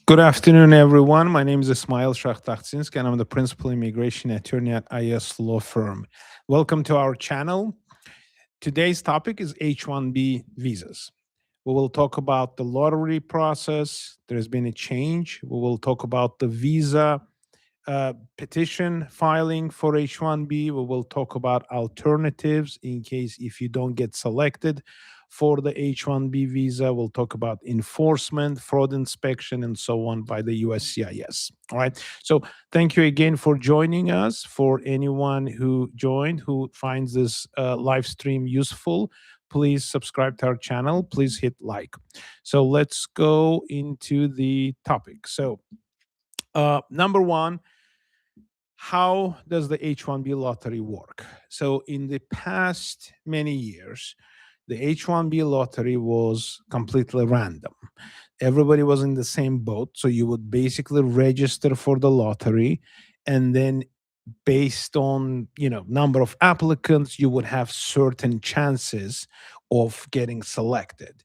Good afternoon, everyone. My name is Ismail Shahtakhtinski, and I'm the principal immigration attorney at IS Law Firm. Welcome to our channel. Today's topic is H-1B visas. We will talk about the lottery process. There's been a change. We will talk about the visa petition filing for H-1B. We will talk about alternatives in case if you don't get selected for the H-1B visa. We'll talk about enforcement, fraud inspection, and so on by the USCIS. All right. So thank you again for joining us. For anyone who joined, who finds this live stream useful, please subscribe to our channel. Please hit like. So let's go into the topic. So number one, how does the H-1B lottery work? So in the past many years, the H-1B lottery was completely random. Everybody was in the same boat. So you would basically register for the lottery, and then based on number of applicants, you would have certain chances of getting selected.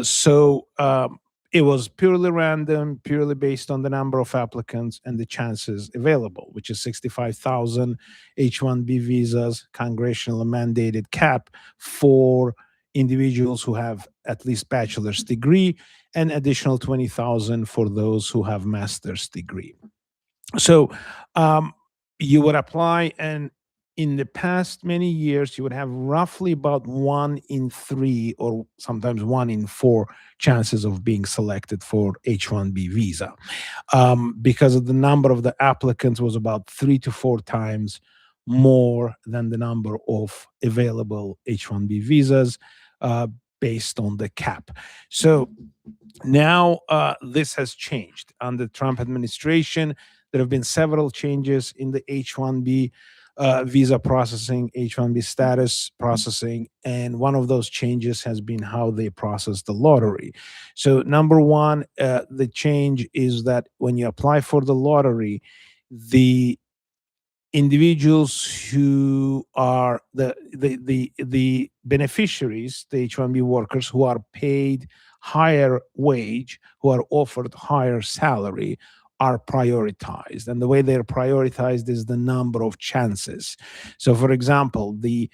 So it was purely random, purely based on the number of applicants and the chances available, which is 65,000 H-1B visas, congressionally mandated cap for individuals who have at least bachelor's degree, and additional 20,000 for those who have master's degree. So um, you would apply, and in the past many years, you would have roughly about 1 in 3 or sometimes 1 in 4 chances of being selected for H-1B visa, because of the number of the applicants was about 3 to 4 times more than the number of available H-1B visas, uh, based on the cap. So now this has changed under the Trump administration. There have been several changes in the H-1B visa processing, H-1B status processing, and one of those changes has been how they process the lottery. So number one, the change is that when you apply for the lottery, the individuals who are the beneficiaries, the H-1B workers who are paid higher wage, who are offered higher salary, are prioritized. And the way they're prioritized is the number of chances. So, for example, the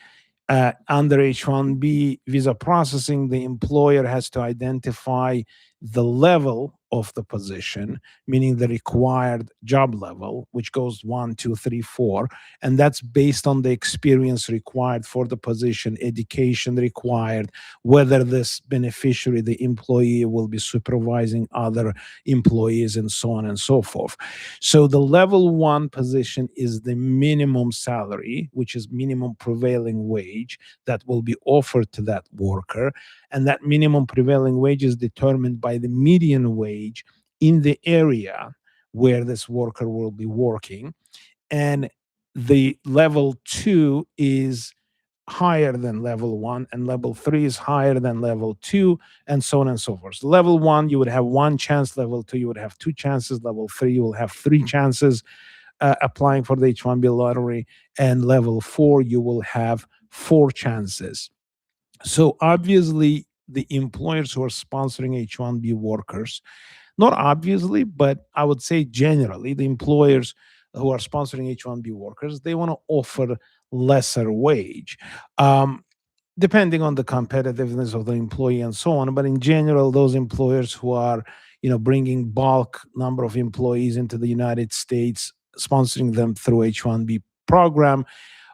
under H-1B visa processing, the employer has to identify the level of the position, meaning the required job level, which goes 1, 2, 3, 4. And that's based on the experience required for the position, education required, whether this beneficiary, the employee, will be supervising other employees, and so on and so forth. So the level 1 position is the minimum salary, which is minimum prevailing wage that will be offered to that worker. And that minimum prevailing wage is determined by the median wage in the area where this worker will be working. And the level 2 is higher than level 1, and level 3 is higher than level 2, and so on and so forth. So level 1, you would have 1 chance. Level 2, you would have 2 chances. Level 3, you will have 3 chances applying for the H-1B lottery. And level 4, you will have 4 chances. So obviously, the employers who are sponsoring H-1B workers, not obviously, but I would say generally, the employers who are sponsoring H-1B workers, they want to offer lesser wage, um, depending on the competitiveness of the employee and so on. But in general, those employers who are, bringing bulk number of employees into the United States, sponsoring them through H-1B program,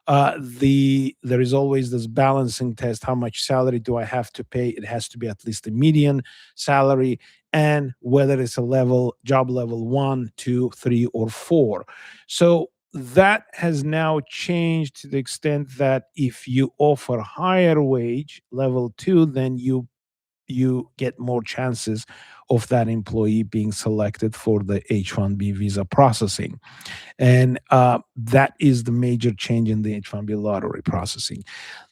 there is always this balancing test. How much salary do I have to pay? It has to be at least a median salary, and whether it's a job level 1, 2, 3, or 4. So that has now changed to the extent that if you offer higher wage, level 2, then you get more chances of that employee being selected for the H-1B visa processing. And that is the major change in the H-1B lottery processing.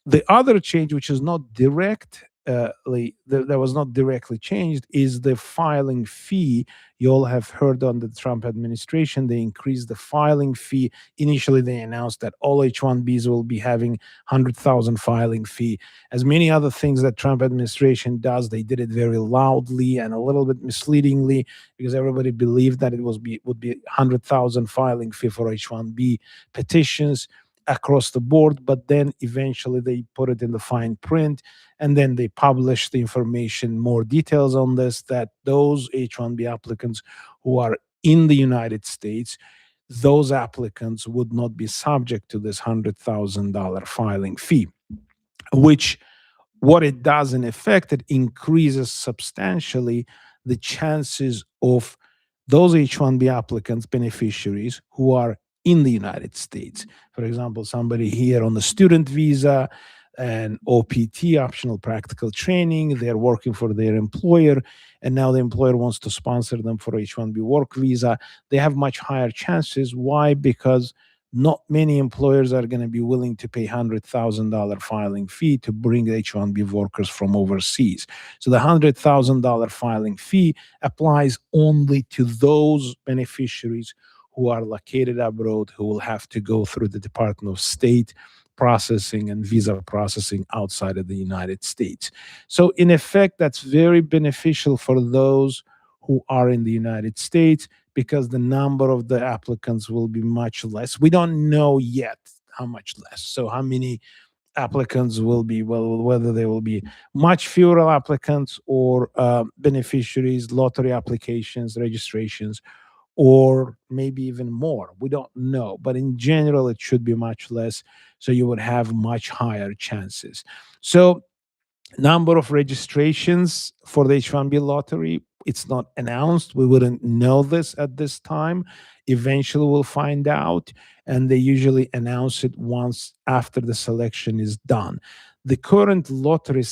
The other change, which is not direct, that was not directly changed is the filing fee. You all have heard on the Trump administration, they increased the filing fee. Initially, they announced that all H-1Bs will be having 100,000 filing fee. As many other things that Trump administration does, they did it very loudly and a little bit misleadingly because everybody believed that it would be 100,000 filing fee for H-1B petitions across the board, but then eventually they put it in the fine print and then they published the information, more details on this, that those H-1B applicants who are in the United States, those applicants would not be subject to this $100,000 filing fee, which what it does in effect, it increases substantially the chances of those H-1B applicants, beneficiaries who are in the United States. For example, somebody here on the student visa and OPT, optional practical training, they're working for their employer, and now the employer wants to sponsor them for H-1B work visa. They have much higher chances. Why? Because not many employers are going to be willing to pay $100,000 filing fee to bring H-1B workers from overseas. So the $100,000 filing fee applies only to those beneficiaries who are located abroad, who will have to go through the Department of State processing and visa processing outside of the United States. So in effect, that's very beneficial for those who are in the United States because the number of the applicants will be much less. We don't know yet how much less. So how many applicants will be, well, whether there will be much fewer applicants or beneficiaries, lottery applications, registrations, or maybe even more. We don't know. But in general, it should be much less. So you would have much higher chances. So number of registrations for the H-1B lottery, it's not announced. We wouldn't know this at this time. Eventually, we'll find out. And they usually announce it once after the selection is done. The current lottery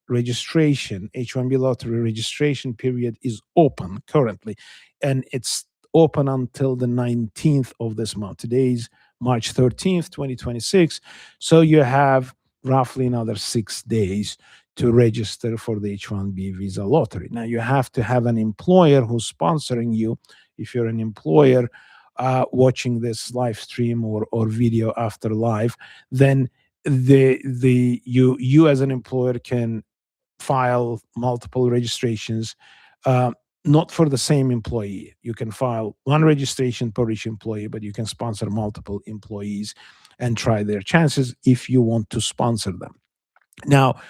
registration, H-1B lottery registration period is open currently. And it's open until the 19th of this month. Today's March 13th, 2026. So you have roughly another 6 days to register for the H-1B visa lottery. Now, you have to have an employer who's sponsoring you. If you're an employer watching this live stream or video after live, then you as an employer can file multiple registrations, not for the same employee. You can file one registration per each employee, but you can sponsor multiple employees and try their chances if you want to sponsor them. Now,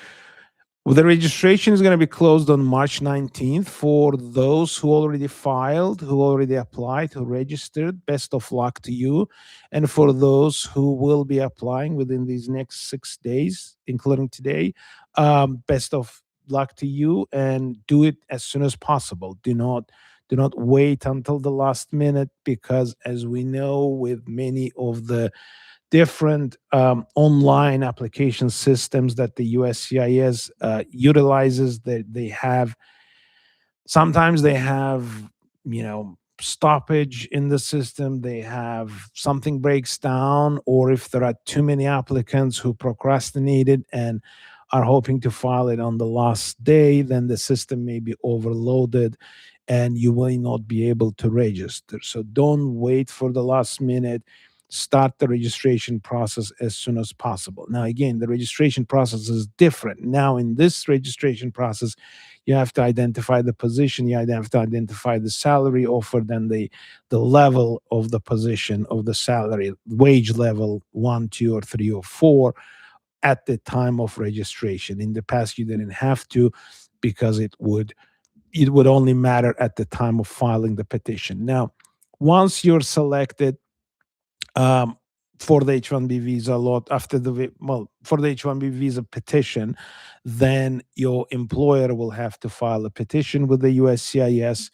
the registration is going to be closed on March 19th for those who already filed, who already applied, who registered. Best of luck to you. And for those who will be applying within these next 6 days, including today, best of luck to you and do it as soon as possible. Do not wait until the last minute because, as we know, with many of the different online application systems that the USCIS utilizes, that they have sometimes they have stoppage in the system, they have something breaks down, or if there are too many applicants who procrastinated and are hoping to file it on the last day, then the system may be overloaded and you will not be able to register. So don't wait for the last minute. Start the registration process as soon as possible. Now, again, the registration process is different. Now, in this registration process, you have to identify the position, you have to identify the salary offered, and the level of the position of the salary, wage level 1, 2, or 3, or 4 at the time of registration. In the past, you didn't have to because it would only matter at the time of filing the petition. Now, once you're selected, for the H-1B visa lot for the H-1B visa petition, then your employer will have to file a petition with the USCIS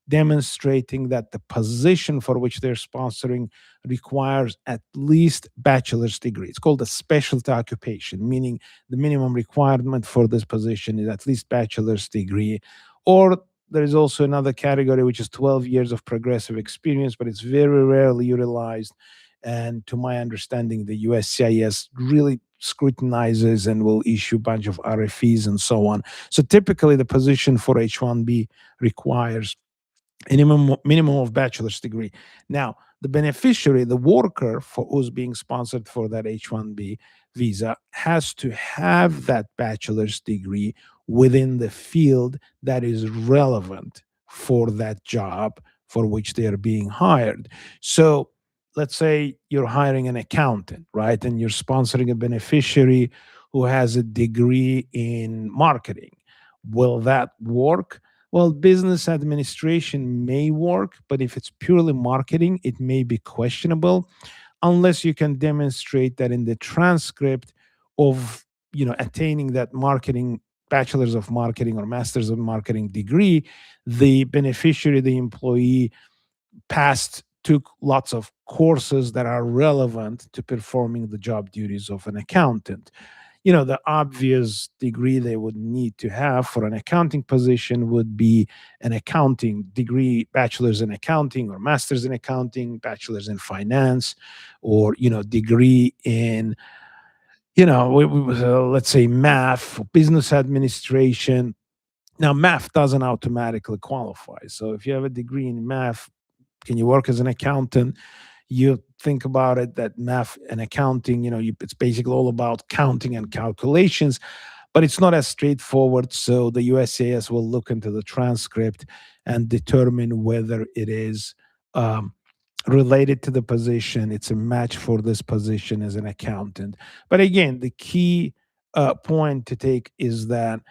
demonstrating that the position for which they're sponsoring requires at least bachelor's degree. It's called a specialty occupation, meaning the minimum requirement for this position is at least bachelor's degree. Or there is also another category, which is 12 years of progressive experience, but it's very rarely utilized. And to my understanding, the USCIS really scrutinizes and will issue a bunch of RFEs and so on. So typically, the position for H-1B requires minimum of bachelor's degree. Now, the beneficiary, the worker for who's being sponsored for that H-1B visa, has to have that bachelor's degree within the field that is relevant for that job for which they are being hired. So let's say you're hiring an accountant, right? And you're sponsoring a beneficiary who has a degree in marketing. Will that work? Well, business administration may work, but if it's purely marketing, it may be questionable unless you can demonstrate that in the transcript of attaining that marketing bachelor's of marketing or master's of marketing degree, the beneficiary, the employee, took lots of courses that are relevant to performing the job duties of an accountant. The obvious degree they would need to have for an accounting position would be an accounting degree, bachelor's in accounting or master's in accounting, bachelor's in finance, or degree in let's say math, business administration. Now, math doesn't automatically qualify. So if you have a degree in math, can you work as an accountant? You think about it, that math and accounting, it's basically all about counting and calculations, but it's not as straightforward. So the USCIS will look into the transcript and determine whether it is related to the position, it's a match for this position as an accountant. But again, the key point to take is that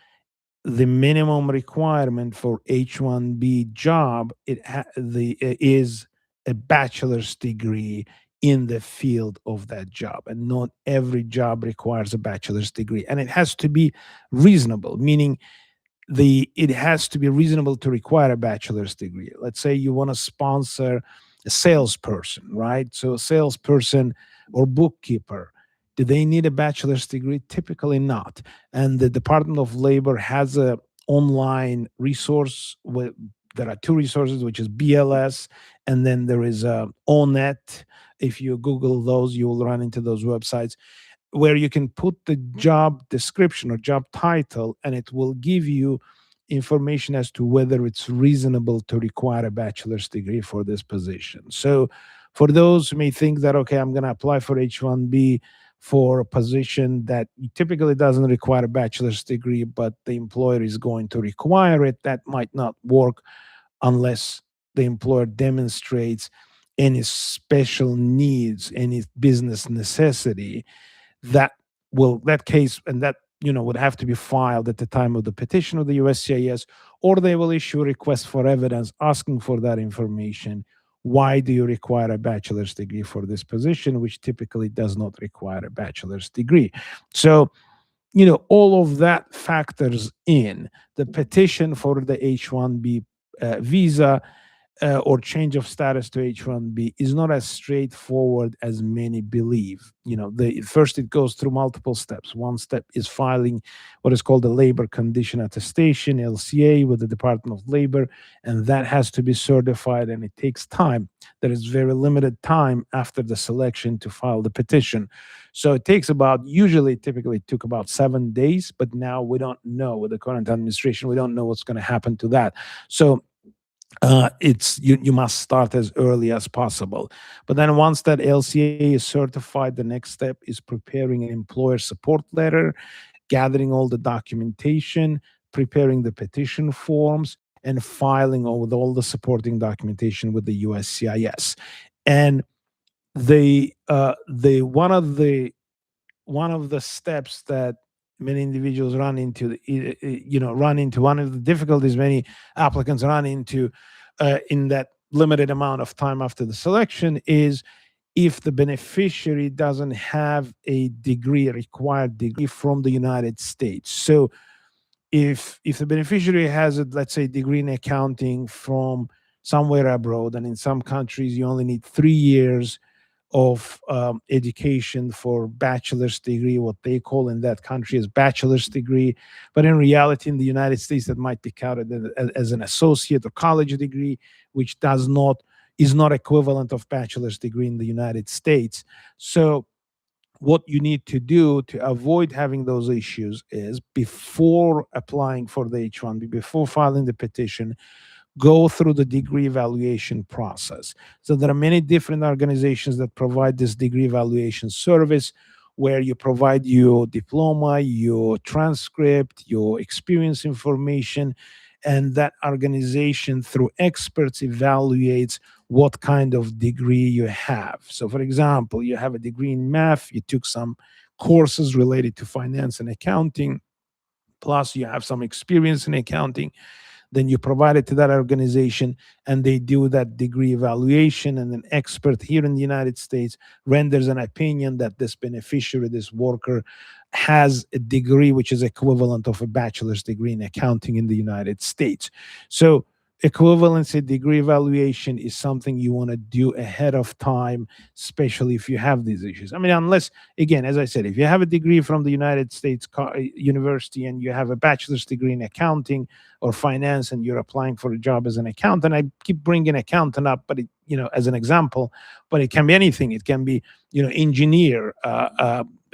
the minimum requirement for H-1B job is a bachelor's degree in the field of that job, and not every job requires a bachelor's degree, and it has to be reasonable, meaning it has to be reasonable to require a bachelor's degree. Let's say you want to sponsor a salesperson, right? So a salesperson or bookkeeper, do they need a bachelor's degree? Typically not. And the Department of Labor has a online resource there are two resources, which is BLS, and then there is ONET. If you Google those, you will run into those websites where you can put the job description or job title, and it will give you information as to whether it's reasonable to require a bachelor's degree for this position. So for those who may think that, okay, I'm going to apply for H-1B for a position that typically doesn't require a bachelor's degree, but the employer is going to require it, that might not work unless the employer demonstrates any special needs, any business necessity. That case, and that would have to be filed at the time of the petition of the USCIS, or they will issue a request for evidence asking for that information. Why do you require a bachelor's degree for this position, which typically does not require a bachelor's degree? So all of that factors in. The petition for the H-1B visa or change of status to H-1B is not as straightforward as many believe. First it goes through multiple steps. One step is filing what is called the Labor Condition Attestation, LCA, with the Department of Labor, and that has to be certified, and it takes time. There is very limited time after the selection to file the petition. So it takes typically it took about 7 days, but now we don't know. With the current administration, we don't know what's going to happen to that. So it's you must start as early as possible. But then once that LCA is certified, the next step is preparing an employer support letter, gathering all the documentation, preparing the petition forms, and filing with all the supporting documentation with the USCIS. And the one of the steps that many individuals run into, one of the difficulties many applicants run into in that limited amount of time after the selection is if the beneficiary doesn't have a required degree from the United States. So if the beneficiary has let's say, degree in accounting from somewhere abroad, and in some countries you only need 3 years of education for bachelor's degree, what they call in that country is bachelor's degree, but in reality in the United States that might be counted as an associate or college degree, which is not equivalent of bachelor's degree in the United States. So what you need to do to avoid having those issues is, before applying for the H-1B, before filing the petition, go through the degree evaluation process. So there are many different organizations that provide this degree evaluation service, where you provide your diploma, your transcript, your experience information, and that organization through experts evaluates what kind of degree you have. So for example, you have a degree in math, you took some courses related to finance and accounting, plus you have some experience in accounting, then you provide it to that organization, and they do that degree evaluation, and an expert here in the United States renders an opinion that this beneficiary, this worker, has a degree which is equivalent of a bachelor's degree in accounting in the United States. So equivalency degree evaluation is something you want to do ahead of time, especially if you have these issues. I mean, unless, again, as I said, if you have a degree from the United States university and you have a bachelor's degree in accounting or finance, and you're applying for a job as an accountant, I keep bringing accountant up, but as an example, but it can be anything. It can be engineer,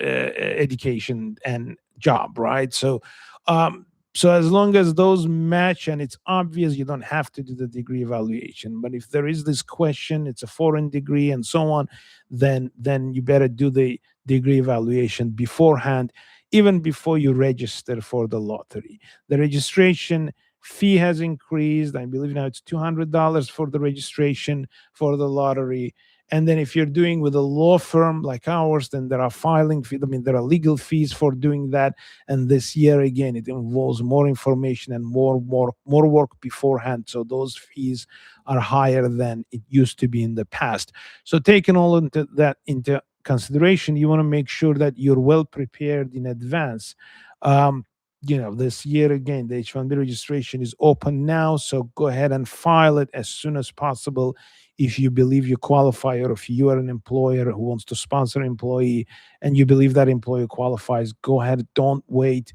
education and job, right? So as long as those match and it's obvious, you don't have to do the degree evaluation. But if there is this question, it's a foreign degree and so on, then you better do the degree evaluation beforehand, even before you register for the lottery. The registration fee has increased. I believe now it's $200 for the registration for the lottery. And then if you're doing with a law firm like ours, then there are filing fees. I mean, there are legal fees for doing that. And this year, again, it involves more information and more work beforehand. So those fees are higher than it used to be in the past. So taking all into that into consideration, you want to make sure that you're well prepared in advance. This year, again, the H-1B registration is open now, so go ahead and file it as soon as possible. If you believe you qualify, or if you are an employer who wants to sponsor an employee and you believe that employee qualifies, go ahead. Don't wait.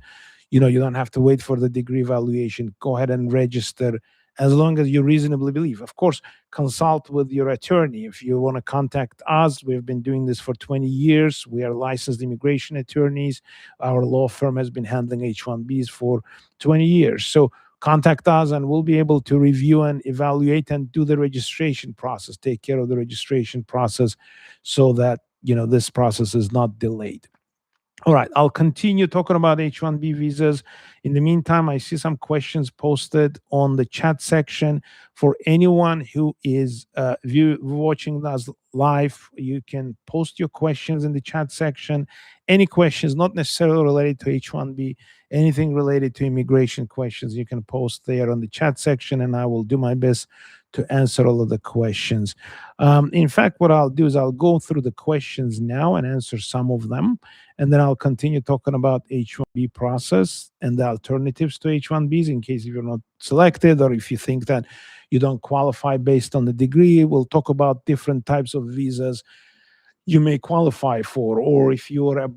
You don't have to wait for the degree evaluation. Go ahead and register as long as you reasonably believe. Of course, consult with your attorney. If you want to contact us, we've been doing this for 20 years. We are licensed immigration attorneys. Our law firm has been handling H-1Bs for 20 years. So contact us and we'll be able to review and evaluate and do the registration process, take care of the registration process, so that this process is not delayed. All right, I'll continue talking about H-1B visas. In the meantime, I see some questions posted on the chat section. For anyone who is watching us live, you can post your questions in the chat section. Any questions, not necessarily related to H-1B, anything related to immigration questions, you can post there on the chat section, and I will do my best to answer all of the questions. In fact, what I'll do is I'll go through the questions now and answer some of them, and then I'll continue talking about H-1B process and the alternatives to H-1Bs in case if you're not selected, or if you think that you don't qualify based on the degree. We'll talk about different types of visas you may qualify for, or if you're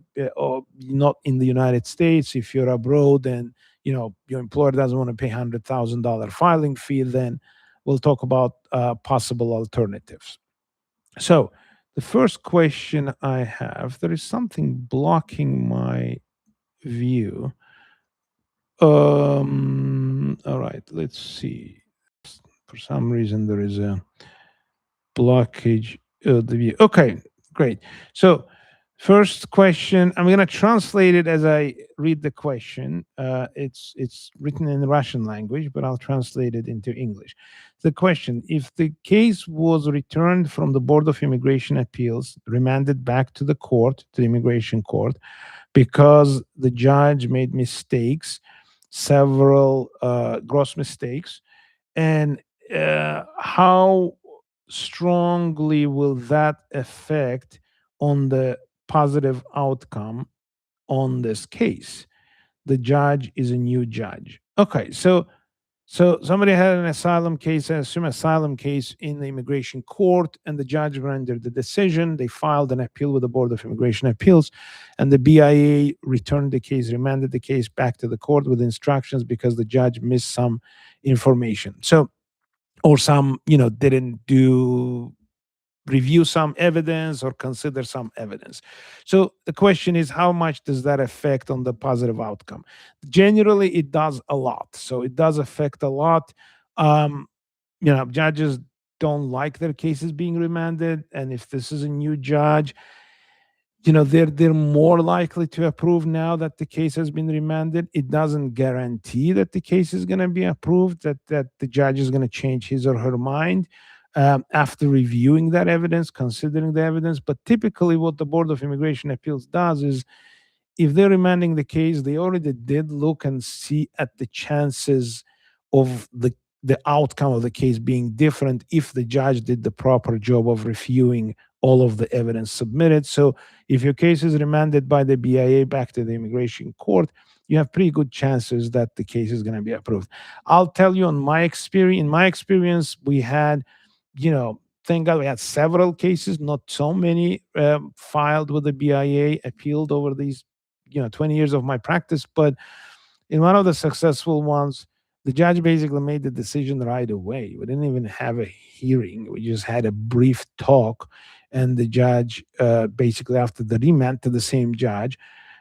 not in the United States, if you're abroad and your employer doesn't want to pay $100,000 filing fee, then we'll talk about possible alternatives. So the first question I have, there is something blocking my view. All right, let's see. For some reason, there is a blockage of the view. Okay, great. So first question, I'm going to translate it as I read the question. It's written in the Russian language, but I'll translate it into English. The question: if the case was returned from the Board of Immigration Appeals, remanded back to the court, to the immigration court, because the judge made mistakes, several gross mistakes, and how strongly will that affect on the positive outcome on this case? The judge is a new judge. Okay, so somebody had an asylum case, I assume asylum case in the immigration court, and the judge rendered the decision. They filed an appeal with the Board of Immigration Appeals, and the BIA returned the case, remanded the case back to the court with instructions because the judge missed some information. So, or some, didn't do review some evidence or consider some evidence. So the question is, how much does that affect on the positive outcome? Generally, it does a lot. So it does affect a lot. Um, Judges don't like their cases being remanded, and if this is a new judge, they're more likely to approve now that the case has been remanded. It doesn't guarantee that the case is going to be approved, that the judge is going to change his or her mind after reviewing that evidence, considering the evidence. But typically what the Board of Immigration Appeals does is, if they're remanding the case, they already did look and see at the chances of the outcome of the case being different if the judge did the proper job of reviewing all of the evidence submitted. So if your case is remanded by the BIA back to the immigration court, you have pretty good chances that the case is going to be approved. I'll tell you, in my experience, we had, thank God we had several cases, not so many filed with the BIA, appealed over these 20 years of my practice. But in one of the successful ones, the judge basically made the decision right away. We didn't even have a hearing. We just had a brief talk. And the judge, basically after the remand to the same judge,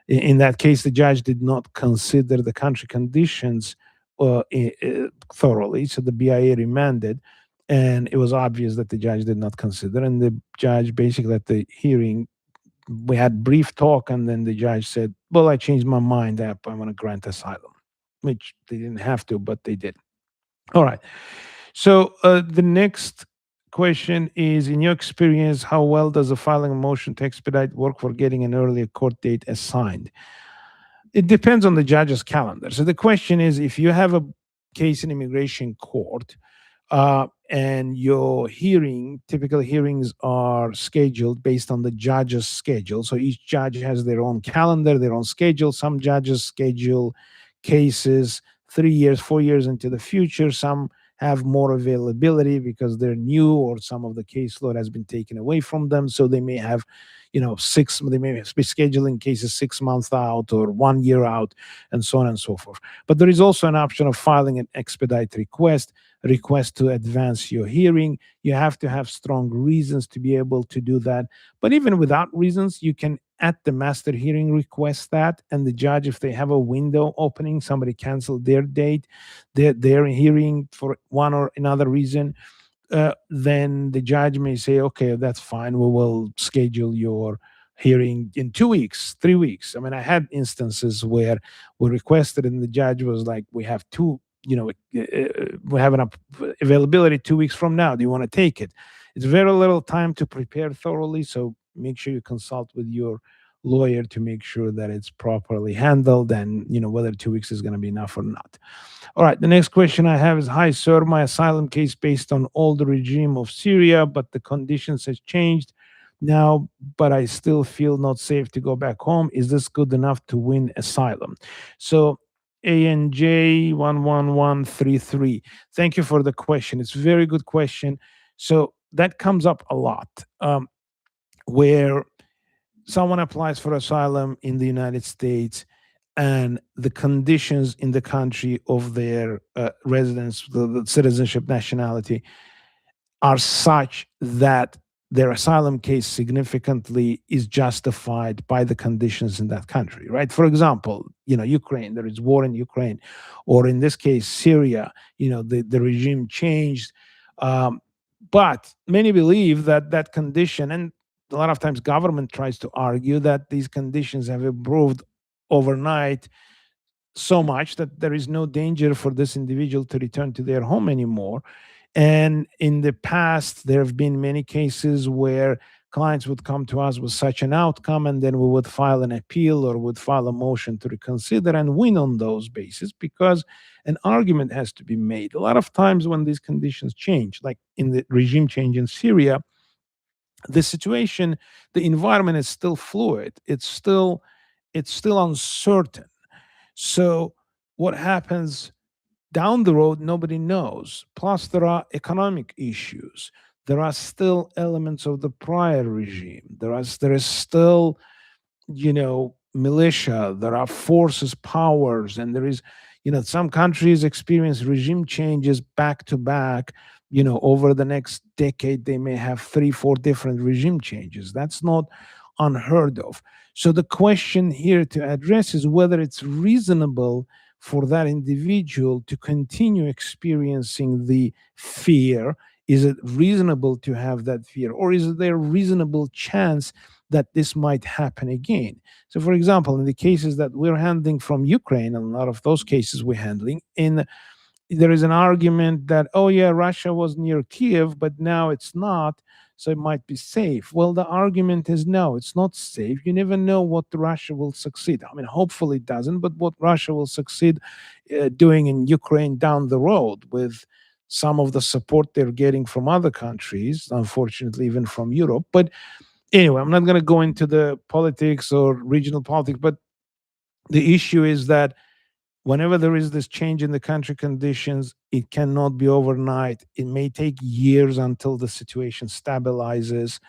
in that case, the judge did not consider the country conditions thoroughly. So the BIA remanded, and it was obvious that the judge did not consider. And the judge basically at the hearing, we had brief talk, and then the judge said, well, I changed my mind. I want to grant asylum, which they didn't have to, but they did. All right. So the next question is, in your experience, how well does a filing a motion to expedite work for getting an earlier court date assigned? It depends on the judge's calendar. So the question is, if you have a case in immigration court, and your typical hearings are scheduled based on the judge's schedule. So each judge has their own calendar, their own schedule. Some judges schedule cases 3 years, 4 years into the future. Some have more availability because they're new, or some of the caseload has been taken away from them. So they may have, they may be scheduling cases 6 months out or 1 year out, and so on and so forth. But there is also an option of filing an expedite request to advance your hearing. You have to have strong reasons to be able to do that. But even without reasons, you can, at the master hearing, request that. And the judge, if they have a window opening, somebody canceled their date, their hearing for one or another reason, then the judge may say, okay, that's fine. We will schedule your hearing in 2 weeks, 3 weeks. I mean, I had instances where we requested and the judge was like, we have we have an availability 2 weeks from now. Do you want to take it? It's very little time to prepare thoroughly. So make sure you consult with your lawyer to make sure that it's properly handled, and whether 2 weeks is going to be enough or not. All right, the next question I have is, hi sir, my asylum case based on older regime of Syria, but the conditions has changed now, but I still feel not safe to go back home. Is this good enough to win asylum? So ANJ11133, thank you for the question. It's a very good question. So that comes up a lot, where someone applies for asylum in the United States, and the conditions in the country of their residence, the citizenship, nationality, are such that their asylum case significantly is justified by the conditions in that country, right? For example, Ukraine, there is war in Ukraine, or in this case, Syria, the regime changed. But many believe that condition, and a lot of times government tries to argue that these conditions have improved overnight so much that there is no danger for this individual to return to their home anymore. And in the past, there have been many cases where clients would come to us with such an outcome, and then we would file an appeal or would file a motion to reconsider and win on those bases, because an argument has to be made. A lot of times when these conditions change, like in the regime change in Syria, the situation, the environment is still fluid. It's still uncertain. So what happens down the road, nobody knows. Plus, there are economic issues. There are still elements of the prior regime. There is still, militia. There are forces, powers, and there is, some countries experience regime changes back to back over the next decade, they may have 3, 4 different regime changes. That's not unheard of. So the question here to address is whether it's reasonable for that individual to continue experiencing the fear. Is it reasonable to have that fear, or is there a reasonable chance that this might happen again? So, for example, in the cases that we're handling from Ukraine, a lot of those cases we're handling in, there is an argument that, oh yeah, Russia was near Kiev, but now it's not, so it might be safe. Well, the argument is no, it's not safe. You never know what Russia will succeed. I mean, hopefully it doesn't, but what Russia will succeed doing in Ukraine down the road with some of the support they're getting from other countries, unfortunately, even from Europe. But anyway, I'm not going to go into the politics or regional politics, but the issue is that whenever there is this change in the country conditions, it cannot be overnight. It may take years until the situation stabilizes,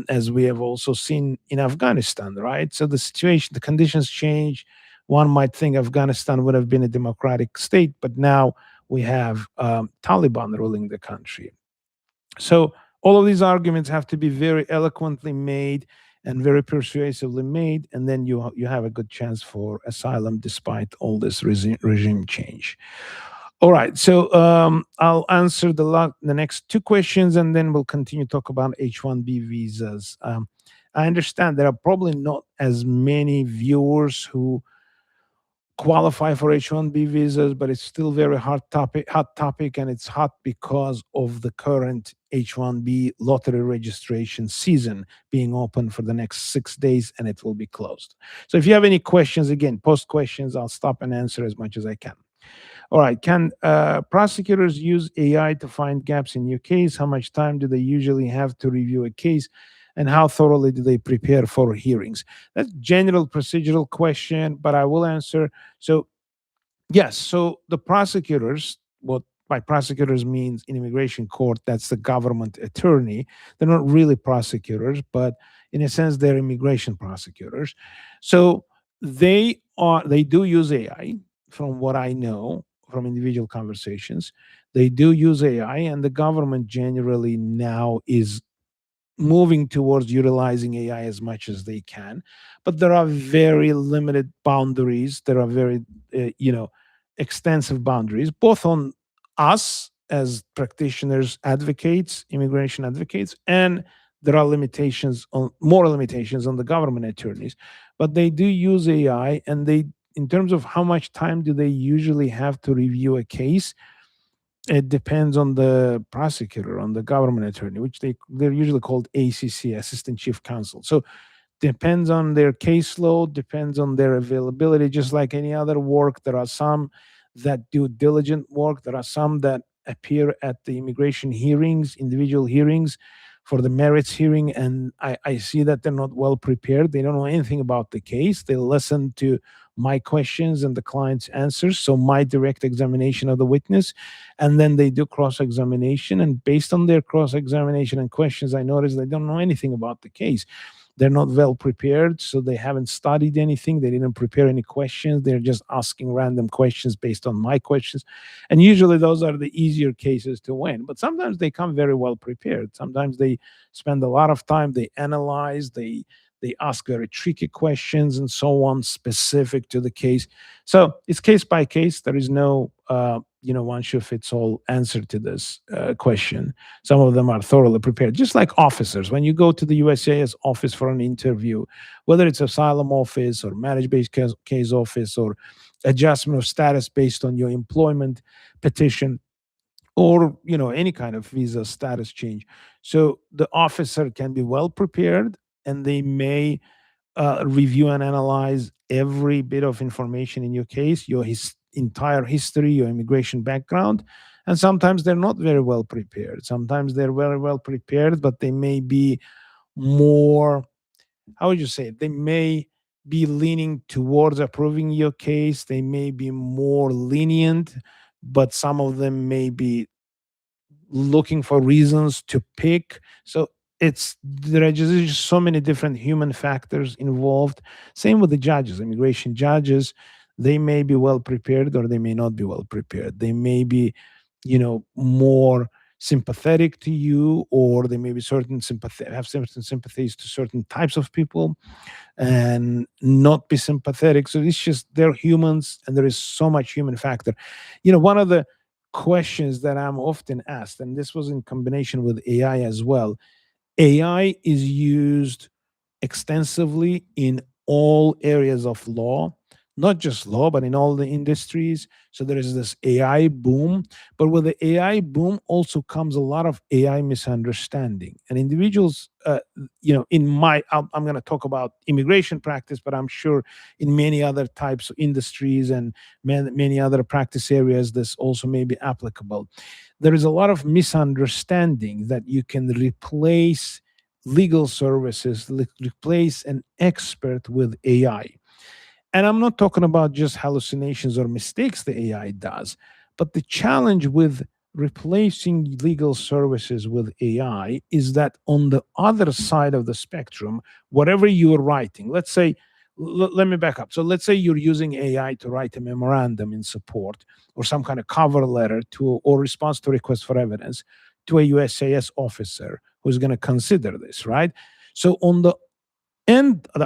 as we have also seen in Afghanistan, right? So the situation, the conditions change. One might think Afghanistan would have been a democratic state, but now we have Taliban ruling the country. So all of these arguments have to be very eloquently made and very persuasively made, and then you have a good chance for asylum despite all this regime change. All right, so I'll answer the next two questions, and then we'll continue to talk about H-1B visas. I understand there are probably not as many viewers who qualify for H-1B visas, but it's still very hot topic, and it's hot because of the current H-1B lottery registration season being open for the next 6 days, and it will be closed. So if you have any questions, again, post questions. I'll stop and answer as much as I can. All right. Can prosecutors use AI to find gaps in your case? How much time do they usually have to review a case? And how thoroughly do they prepare for hearings? That's general procedural question, but I will answer. So yes. So the prosecutors, what by prosecutors means in immigration court, that's the government attorney. They're not really prosecutors, but in a sense, they're immigration prosecutors. So they do use AI, from what I know from individual conversations. They do use AI, and the government generally now is moving towards utilizing AI as much as they can, but there are very limited boundaries. There are very, extensive boundaries, both on us as practitioners, advocates, immigration advocates, and there are limitations on more limitations on the government attorneys. But they do use AI, and in terms of how much time do they usually have to review a case, it depends on the prosecutor, on the government attorney, which they're usually called ACC, Assistant Chief Counsel. So depends on their caseload, depends on their availability. Just like any other work, there are some that do diligent work. There are some that appear at the immigration hearings, individual hearings, for the merits hearing, and I see that they're not well prepared. They don't know anything about the case. They listen to my questions and the client's answers, so my direct examination of the witness, and then they do cross examination. And based on their cross examination and questions, I notice they don't know anything about the case. They're not well prepared, so they haven't studied anything. They didn't prepare any questions. They're just asking random questions based on my questions. And usually those are the easier cases to win. But sometimes they come very well prepared. Sometimes they spend a lot of time, they analyze, they ask very tricky questions and so on, specific to the case. So it's case by case. There is no one shoe fits all answer to this question. Some of them are thoroughly prepared, just like officers. When you go to the USCIS office for an interview, whether it's asylum office or marriage-based case office or adjustment of status based on your employment petition, or any kind of visa status change, so the officer can be well prepared, and they may review and analyze every bit of information in your case, your entire history, your immigration background. And sometimes they're not very well prepared. Sometimes they're very well prepared, but they may be more, how would you say it? They may be leaning towards approving your case. They may be more lenient, but some of them may be looking for reasons to pick. So there are just so many different human factors involved. Same with the judges, immigration judges. They may be well prepared, or they may not be well prepared. They may be, more sympathetic to you, or they may be have certain sympathies to certain types of people and not be sympathetic. So it's just they're humans, and there is so much human factor. One of the questions that I'm often asked, and this was in combination with AI as well. AI is used extensively in all areas of law, not just law, but in all the industries. So there is this AI boom. But with the AI boom also comes a lot of AI misunderstanding. And individuals, I'm going to talk about immigration practice, but I'm sure in many other types of industries and many other practice areas, this also may be applicable. There is a lot of misunderstanding that you can replace legal services, replace an expert with AI. And I'm not talking about just hallucinations or mistakes the AI does, but the challenge with replacing legal services with AI is that on the other side of the spectrum, whatever you're writing, let's say, let me back up. So let's say you're using AI to write a memorandum in support or some kind of cover letter to or response to request for evidence to a USAS officer who's going to consider this, right? So on the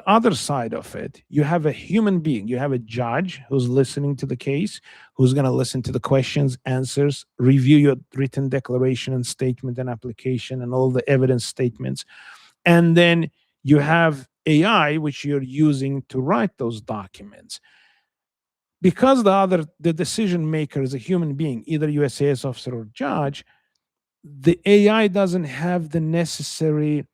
other side of it, you have a human being. You have a judge who's listening to the case, who's going to listen to the questions, answers, review your written declaration and statement and application and all the evidence statements. And then you have AI, which you're using to write those documents. Because the decision maker is a human being, either USAS officer or judge, the AI doesn't have the necessary,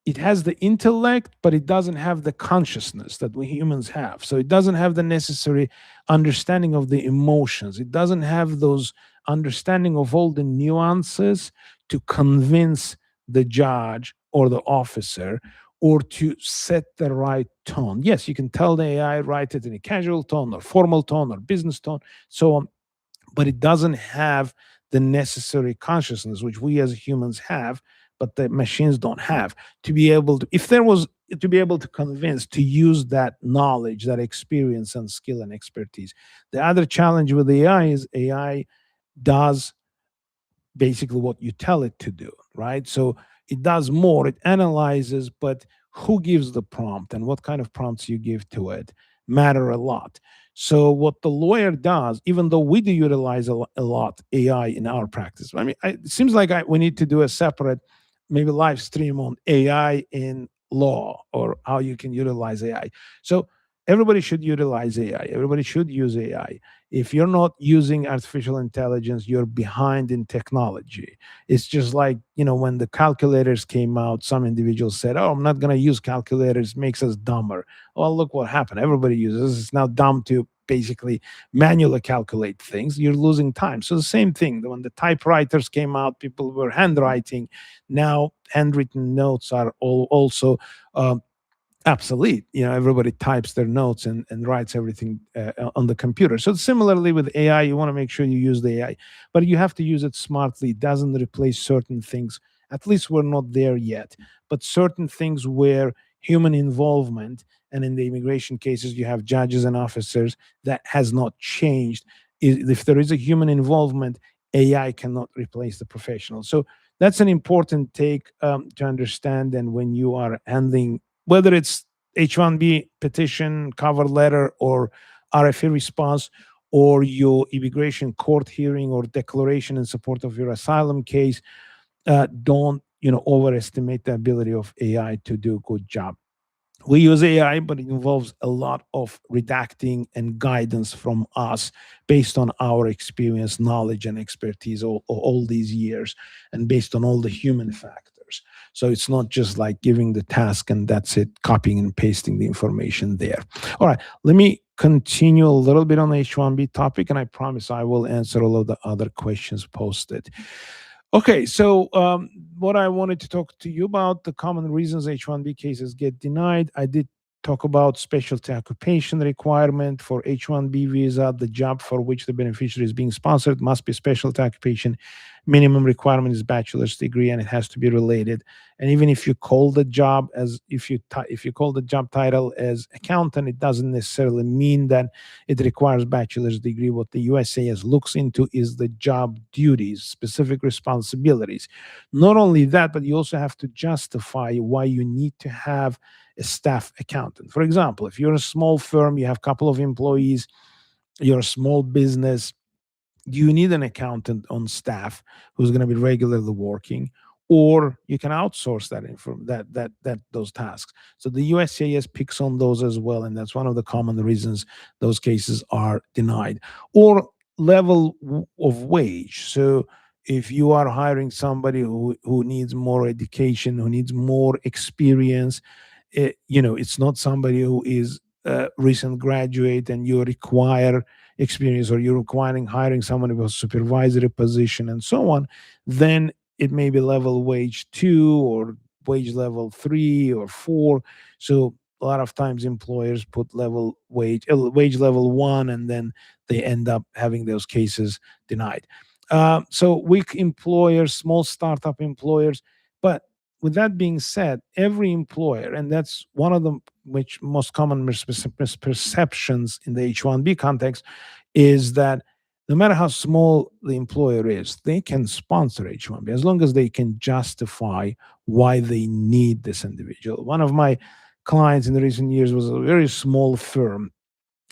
it has the intellect, but it doesn't have the consciousness that we humans have. So it doesn't have the necessary understanding of the emotions. It doesn't have those understanding of all the nuances to convince the judge or the officer or to set the right tone. Yes, you can tell the AI, write it in a casual tone or formal tone or business tone, so on, but it doesn't have the necessary consciousness, which we as humans have, but the machines don't have, to be able to, if there was, to be able to convince, to use that knowledge, that experience and skill and expertise. The other challenge with AI is AI does basically what you tell it to do, right? So it does more, it analyzes, but who gives the prompt and what kind of prompts you give to it matter a lot. So what the lawyer does, even though we do utilize a lot AI in our practice, I mean, it seems like we need to do a separate, maybe live stream on AI in law or how you can utilize AI. So everybody should utilize AI. Everybody should use AI. If you're not using artificial intelligence, you're behind in technology. It's just like, when the calculators came out, some individuals said, oh, I'm not going to use calculators, makes us dumber. Well, look what happened. Everybody uses. It's now dumb to basically manually calculate things. You're losing time. So the same thing. When the typewriters came out, people were handwriting. Now handwritten notes are also obsolete. Everybody types their notes and writes everything on the computer. So similarly with AI, you want to make sure you use the AI, but you have to use it smartly. It doesn't replace certain things. At least we're not there yet, but certain things where human involvement, and in the immigration cases you have judges and officers, that has not changed. If there is a human involvement, AI cannot replace the professional. So that's an important take to understand. And when you are handling, whether it's H-1B petition, cover letter, or RFA response, or your immigration court hearing or declaration in support of your asylum case, don't overestimate the ability of AI to do a good job. We use AI, but it involves a lot of redacting and guidance from us based on our experience, knowledge, and expertise all these years, and based on all the human factors. So it's not just like giving the task and that's it, copying and pasting the information there. All right, let me continue a little bit on the H-1B topic, and I promise I will answer all of the other questions posted. Okay, so what I wanted to talk to you about, the common reasons H-1B cases get denied. I did talk about specialty occupation requirement for H-1B visa. The job for which the beneficiary is being sponsored must be specialty occupation. Minimum requirement is bachelor's degree, and it has to be related. And even if you call the job as if you call the job title as accountant, it doesn't necessarily mean that it requires bachelor's degree. What the USAS looks into is the job duties, specific responsibilities. Not only that, but you also have to justify why you need to have a staff accountant. For example, if you're a small firm, you have a couple of employees, you're a small business, do you need an accountant on staff who's going to be regularly working, or you can outsource that those tasks? So the USCIS picks on those as well, and that's one of the common reasons those cases are denied. Or of wage. So if you are hiring somebody who needs more education, who needs more experience, it's not somebody who is a recent graduate and you require experience, or you're requiring hiring someone with a supervisory position and so on, then it may be level wage 2 or wage level 3 or 4. So a lot of times employers put wage level 1, and then they end up having those cases denied. So weak employers, small startup employers. But with that being said, every employer, and that's one of the which most common misperceptions in the H-1B context, is that no matter how small the employer is, they can sponsor H-1B as long as they can justify why they need this individual. One of my clients in the recent years was a very small firm.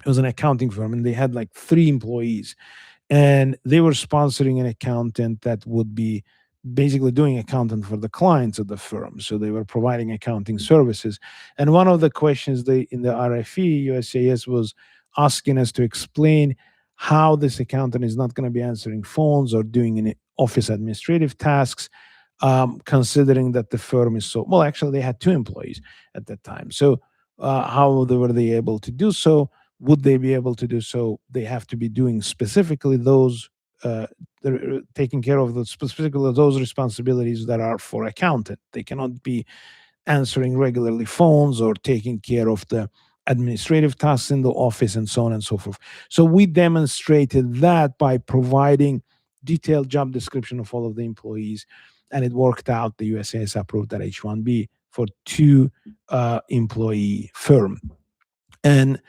It was an accounting firm, and they had like 3 employees, and they were sponsoring an accountant that would be basically doing accounting for the clients of the firm. So they were providing accounting services. And one of the questions they in the RFE USAS was asking us to explain how this accountant is not going to be answering phones or doing any office administrative tasks, considering that the firm is so well. Actually, they had 2 employees at that time. So how were they able to do so? Would they be able to do so? They have to be doing specifically those, they're taking care of the specifically those responsibilities that are for accountant. They cannot be answering regularly phones or taking care of the administrative tasks in the office and so on and so forth. So we demonstrated that by providing detailed job description of all of the employees, and it worked out. The USAS approved that H-1B for 2 employee firm. And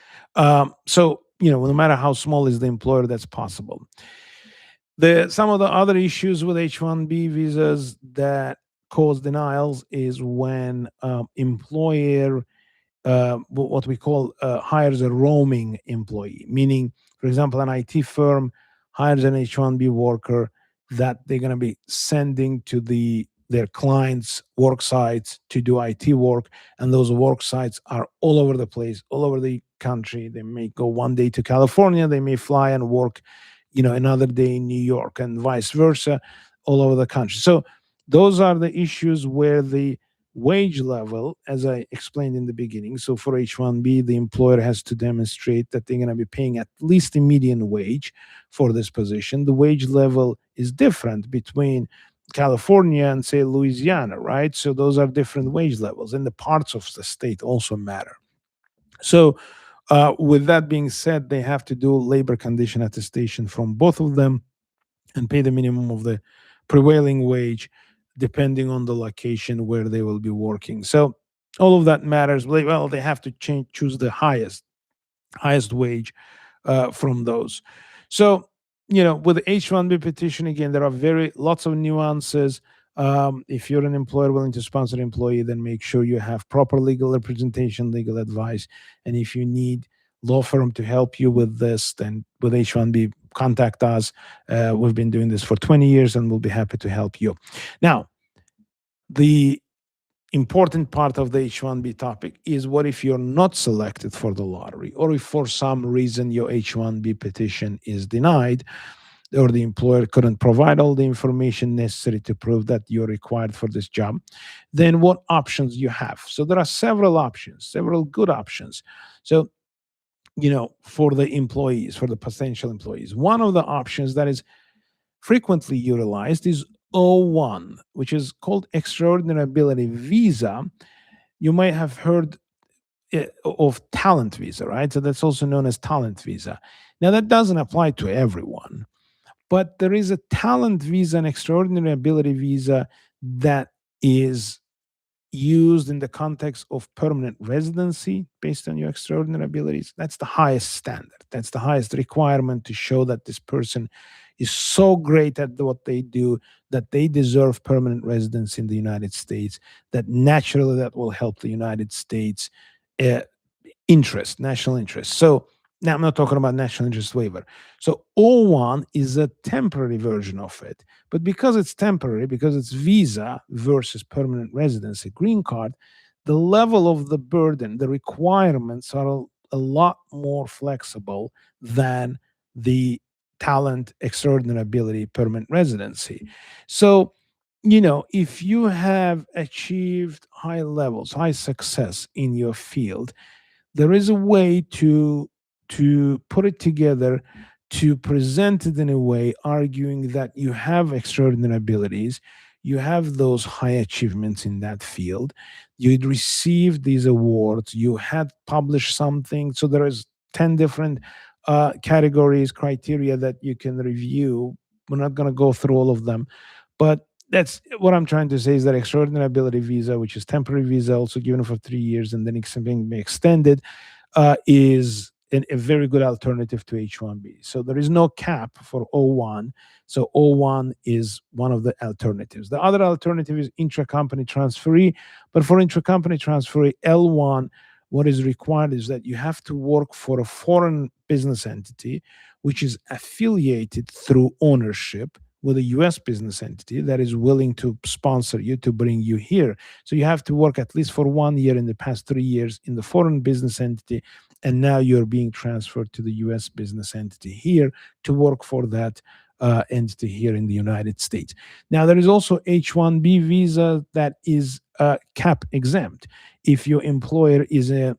so, no matter how small is the employer, that's possible. Some of the other issues with H-1B visas that cause denials is when employer, what we call hires a roaming employee, meaning, for example, an IT firm hires an H-1B worker that they're going to be sending to their clients' work sites to do IT work, and those work sites are all over the place, all over the country. They may go one day to California, they may fly and work, another day in New York, and vice versa, all over the country. So those are the issues where the wage level, as I explained in the beginning. So for H-1B, the employer has to demonstrate that they're going to be paying at least a median wage for this position. The wage level is different between California and, say, Louisiana, right? So those are different wage levels, and the parts of the state also matter. So with that being said, they have to do labor condition attestation from both of them and pay the minimum of the prevailing wage depending on the location where they will be working. So all of that matters. Well, they have to choose the highest wage from those. So, with the H-1B petition, again, there are lots of nuances. If you're an employer willing to sponsor an employee, then make sure you have proper legal representation, legal advice. And if you need law firm to help you with this, then with H-1B, contact us. We've been doing this for 20 years, and we'll be happy to help you. Now, the important part of the H-1B topic is, what if you're not selected for the lottery, or if for some reason your H-1B petition is denied, or the employer couldn't provide all the information necessary to prove that you're required for this job, then what options you have? So there are several options, several good options. So, for the employees, for the potential employees, one of the options that is frequently utilized is O1, which is called Extraordinary Ability Visa. You might have heard of Talent Visa, right? So that's also known as Talent Visa. Now, that doesn't apply to everyone, but there is a Talent Visa and Extraordinary Ability Visa that is used in the context of permanent residency based on your extraordinary abilities, that's the highest standard. That's the highest requirement to show that this person is so great at what they do that they deserve permanent residence in the United States, that naturally that will help the United States uh, interest, national interest. So now I'm not talking about national interest waiver. So O1 is a temporary version of it. But because it's temporary, because it's visa versus permanent residency, green card, the level of the burden, the requirements are a lot more flexible than the talent, extraordinary ability, permanent residency. So, if you have achieved high levels, high success in your field, there is a way to put it together, to present it in a way arguing that you have extraordinary abilities, you have those high achievements in that field, you'd received these awards, you had published something. So there is 10 different categories, criteria that you can review. We're not going to go through all of them, but that's what I'm trying to say, is that extraordinary ability visa, which is temporary visa, also given for 3 years and then being extended, is a very good alternative to H-1B. So there is no cap for O1. So O1 is one of the alternatives. The other alternative is intra-company transferee. But for intra-company transferee, L1, what is required is that you have to work for a foreign business entity, which is affiliated through ownership with a US business entity that is willing to sponsor you, to bring you here. So you have to work at least for 1 year in the past 3 years in the foreign business entity, and now you're being transferred to the US business entity here to work for that entity here in the United States. Now, there is also H-1B visa that is cap exempt. If your employer is a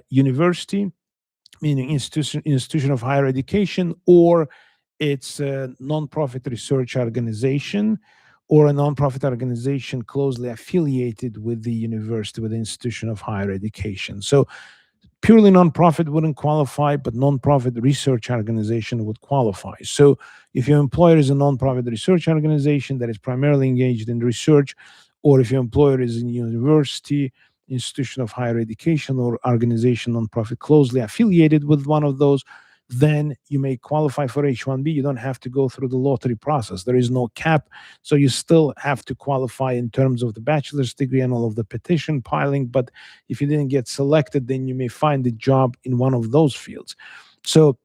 university, meaning institution of higher education, or it's a nonprofit research organization, or a nonprofit organization closely affiliated with the university, with the institution of higher education. So purely nonprofit wouldn't qualify, but nonprofit research organization would qualify. So if your employer is a nonprofit research organization that is primarily engaged in research, or if your employer is a university, institution of higher education, or organization nonprofit closely affiliated with one of those, then you may qualify for H-1B. You don't have to go through the lottery process. There is no cap. So you still have to qualify in terms of the bachelor's degree and all of the petition piling. But if you didn't get selected, then you may find a job in one of those fields. So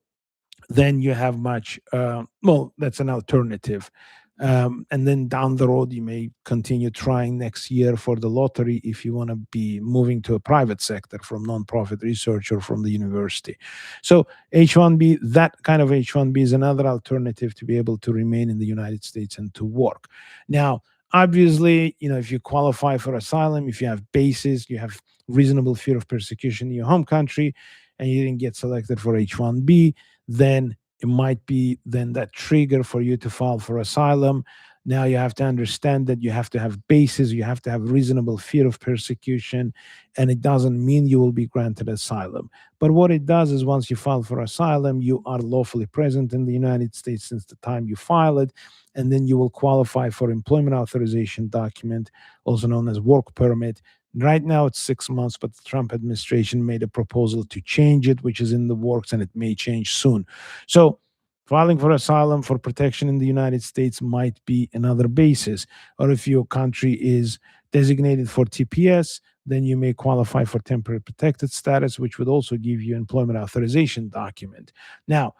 then you have that's an alternative. And then down the road, you may continue trying next year for the lottery if you want to be moving to a private sector from nonprofit research or from the university. So H-1B, that kind of H-1B is another alternative to be able to remain in the United States and to work. Now, obviously, if you qualify for asylum, if you have basis, you have reasonable fear of persecution in your home country, and you didn't get selected for H-1B, then it might be then that trigger for you to file for asylum. Now you have to understand that you have to have basis, you have to have reasonable fear of persecution, and it doesn't mean you will be granted asylum. But what it does is once you file for asylum, you are lawfully present in the United States since the time you file it, and then you will qualify for employment authorization document, also known as work permit. Right now it's 6 months, but the Trump administration made a proposal to change it, which is in the works, and it may change soon. So filing for asylum for protection in the United States might be another basis. Or if your country is designated for TPS, then you may qualify for temporary protected status, which would also give you employment authorization document. Now,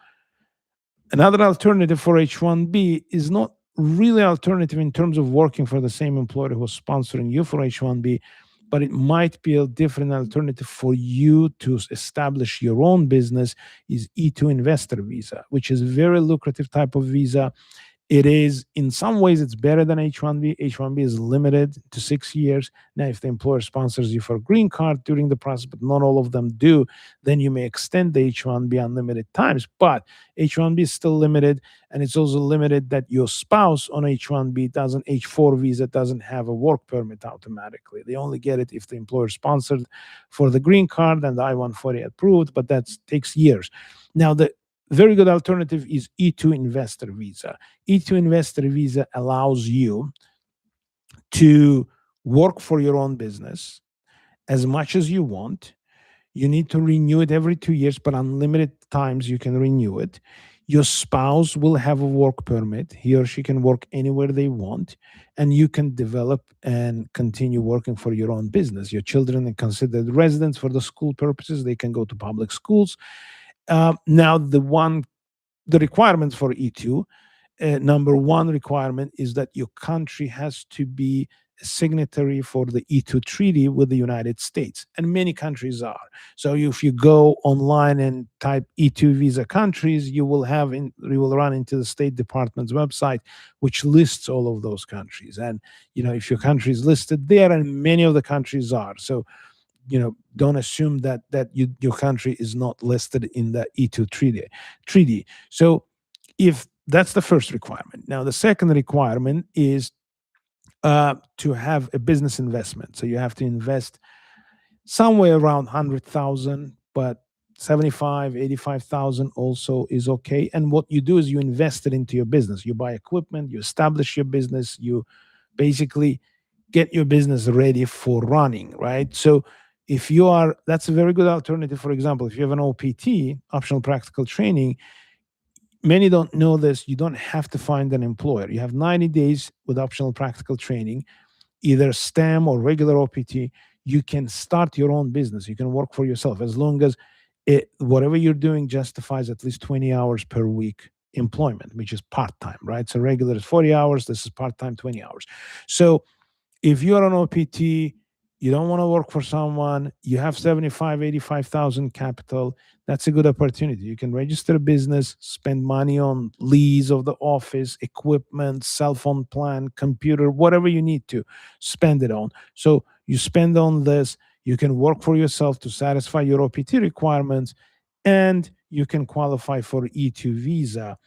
another alternative for H-1B is not really alternative in terms of working for the same employer who's sponsoring you for H-1B, but it might be a different alternative for you to establish your own business, is E2 investor visa, which is a very lucrative type of visa. It is, in some ways, it's better than H-1B. H-1B is limited to 6 years. Now, if the employer sponsors you for a green card during the process, but not all of them do, then you may extend the H-1B unlimited times. But H-1B is still limited, and it's also limited that your spouse on H-1B H-4 visa doesn't have a work permit automatically. They only get it if the employer sponsored for the green card and the I-140 approved, but that takes years. Now, the very good alternative is E2 investor visa. E2 investor visa allows you to work for your own business as much as you want. You need to renew it every 2 years, but unlimited times you can renew it. Your spouse will have a work permit. He or she can work anywhere they want, and you can develop and continue working for your own business. Your children are considered residents for the school purposes. They can go to public schools. Now, the requirements for E2, number one requirement is that your country has to be a signatory for the E2 treaty with the United States, and many countries are. So if you go online and type E2 visa countries, you will run into the State Department's website, which lists all of those countries. And if your country is listed there, and many of the countries are, so don't assume that your country is not listed in the E2 treaty. So if that's the first requirement. Now the second requirement is to have a business investment. So you have to invest somewhere around 100,000, but 75, 85,000 also is okay. And what you do is you invest it into your business. You buy equipment, you establish your business, you basically get your business ready for running, right? So that's a very good alternative. For example, if you have an OPT, optional practical training, many don't know this. You don't have to find an employer. You have 90 days with optional practical training, either STEM or regular OPT. You can start your own business. You can work for yourself as long as whatever you're doing justifies at least 20 hours per week employment, which is part-time, right? So regular is 40 hours. This is part-time, 20 hours. So if you're an OPT, you don't want to work for someone, you have 75, 85,000 capital, that's a good opportunity. You can register a business, spend money on lease of the office, equipment, cell phone plan, computer, whatever you need to spend it on. So you spend on this, you can work for yourself to satisfy your OPT requirements, and you can qualify for E2 visa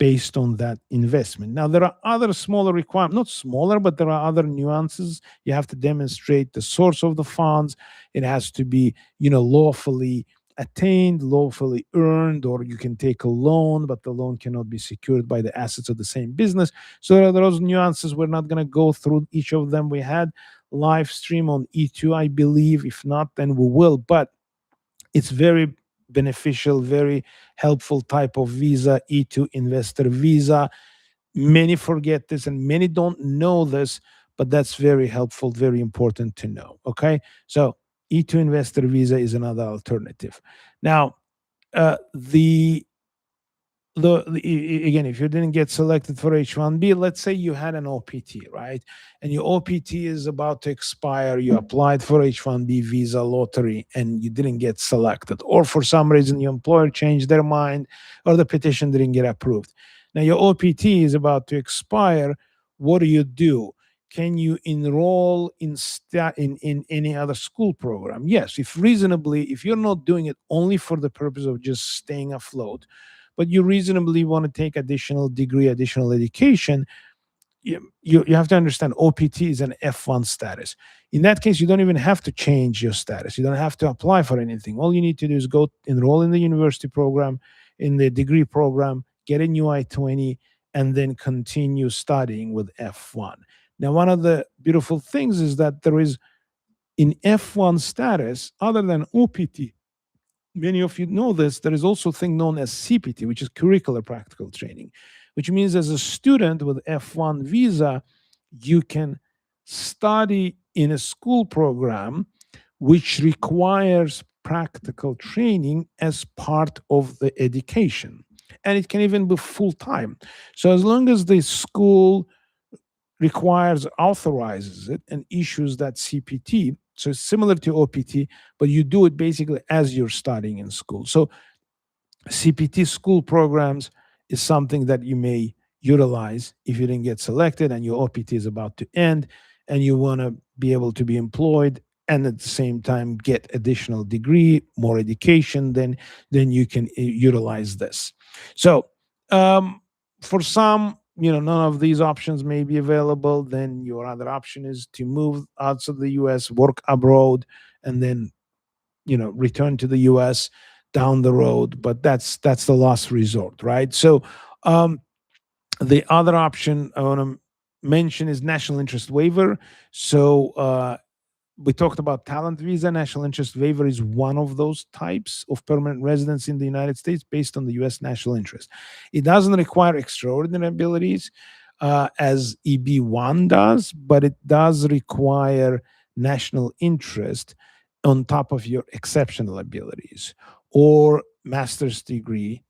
based on that investment. Now, there are other smaller requirements, not smaller, but there are other nuances. You have to demonstrate the source of the funds. It has to be, lawfully attained, lawfully earned, or you can take a loan, but the loan cannot be secured by the assets of the same business. So there are those nuances. We're not going to go through each of them. We had live stream on E2, I believe. If not, then we will. But it's very beneficial, very helpful type of visa, E2 investor visa. Many forget this and many don't know this, but that's very helpful, very important to know. Okay. So E2 investor visa is another alternative. Now, again, if you didn't get selected for H-1B, let's say you had an OPT, right? And your OPT is about to expire. You applied for H-1B visa lottery and you didn't get selected, or for some reason your employer changed their mind, or the petition didn't get approved. Now your OPT is about to expire. What do? Can you enroll in any other school program? Yes, if you're not doing it only for the purpose of just staying afloat, but you reasonably want to take additional degree, additional education, you have to understand OPT is an F1 status. In that case, you don't even have to change your status. You don't have to apply for anything. All you need to do is go enroll in the university program, in the degree program, get a new I-20, and then continue studying with F1. Now, one of the beautiful things is that there is, in F1 status, other than OPT, many of you know this, there is also a thing known as CPT, which is curricular practical training, which means as a student with F1 visa, you can study in a school program which requires practical training as part of the education. And it can even be full-time. So as long as the school authorizes it and issues that CPT, so it's similar to OPT, but you do it basically as you're studying in school. So CPT school programs is something that you may utilize if you didn't get selected and your OPT is about to end and you want to be able to be employed and at the same time get additional degree, more education, then you can utilize this. So for some, none of these options may be available. Then your other option is to move outside the US, work abroad, and then return to the US down the road. But that's the last resort, right? So the other option I want to mention is national interest waiver. So we talked about talent visa. National interest waiver is one of those types of permanent residence in the United States based on the U.S. national interest. It doesn't require extraordinary abilities as EB1 does, but it does require national interest on top of your exceptional abilities or master's degree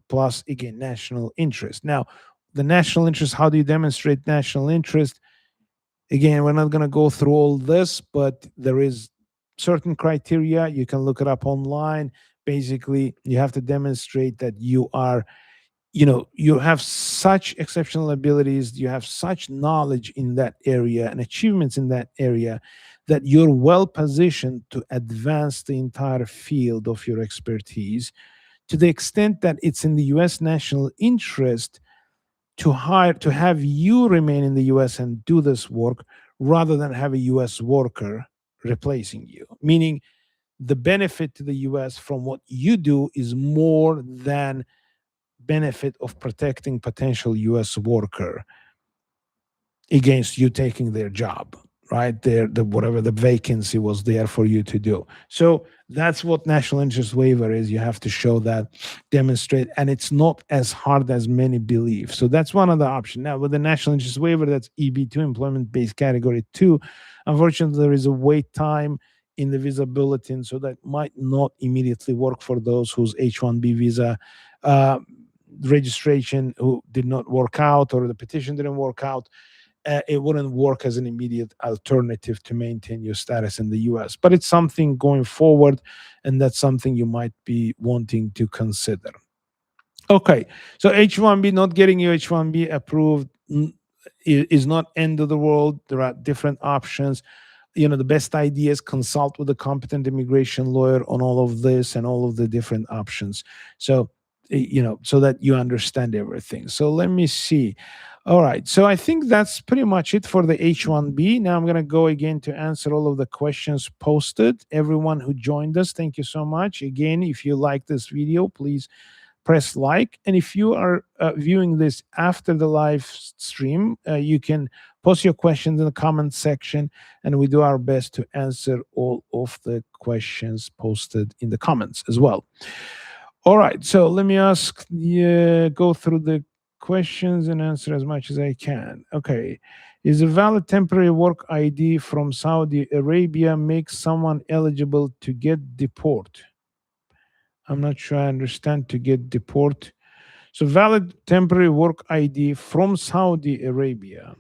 plus, again, national interest. Now, the national interest, how do you demonstrate national interest? Again, we're not going to go through all this, but there is certain criteria. You can look it up online. Basically, you have to demonstrate that you are, you have such exceptional abilities, you have such knowledge in that area and achievements in that area that you're well positioned to advance the entire field of your expertise to the extent that it's in the US national interest to have you remain in the US and do this work rather than have a US worker replacing you. Meaning the benefit to the US from what you do is more than benefit of protecting potential US worker against you taking their job, right? The whatever the vacancy was there for you to do. So that's what national interest waiver is. You have to show that, demonstrate, and it's not as hard as many believe. So that's one of the options. Now with the national interest waiver, that's EB2, employment based category 2. Unfortunately, there is a wait time in the visa bulletin, so that might not immediately work for those whose H-1B visa uh, registration who did not work out or the petition didn't work out. It wouldn't work as an immediate alternative to maintain your status in the US. But it's something going forward, and that's something you might be wanting to consider. Okay, so H-1B, not getting your H-1B approved is not end of the world. There are different options. The best idea is consult with a competent immigration lawyer on all of this and all of the different options. So, so that you understand everything. So let me see. All right. So I think that's pretty much it for the H-1B. Now I'm going to go again to answer all of the questions posted. Everyone who joined us, thank you so much. Again, if you like this video, please press like. And if you are viewing this after the live stream, you can post your questions in the comment section, and we do our best to answer all of the questions posted in the comments as well. All right, so let me go through the questions and answer as much as I can. Okay. Is a valid temporary work ID from Saudi Arabia make someone eligible to get deported? I'm not sure I understand to get deported. So valid temporary work ID from Saudi Arabia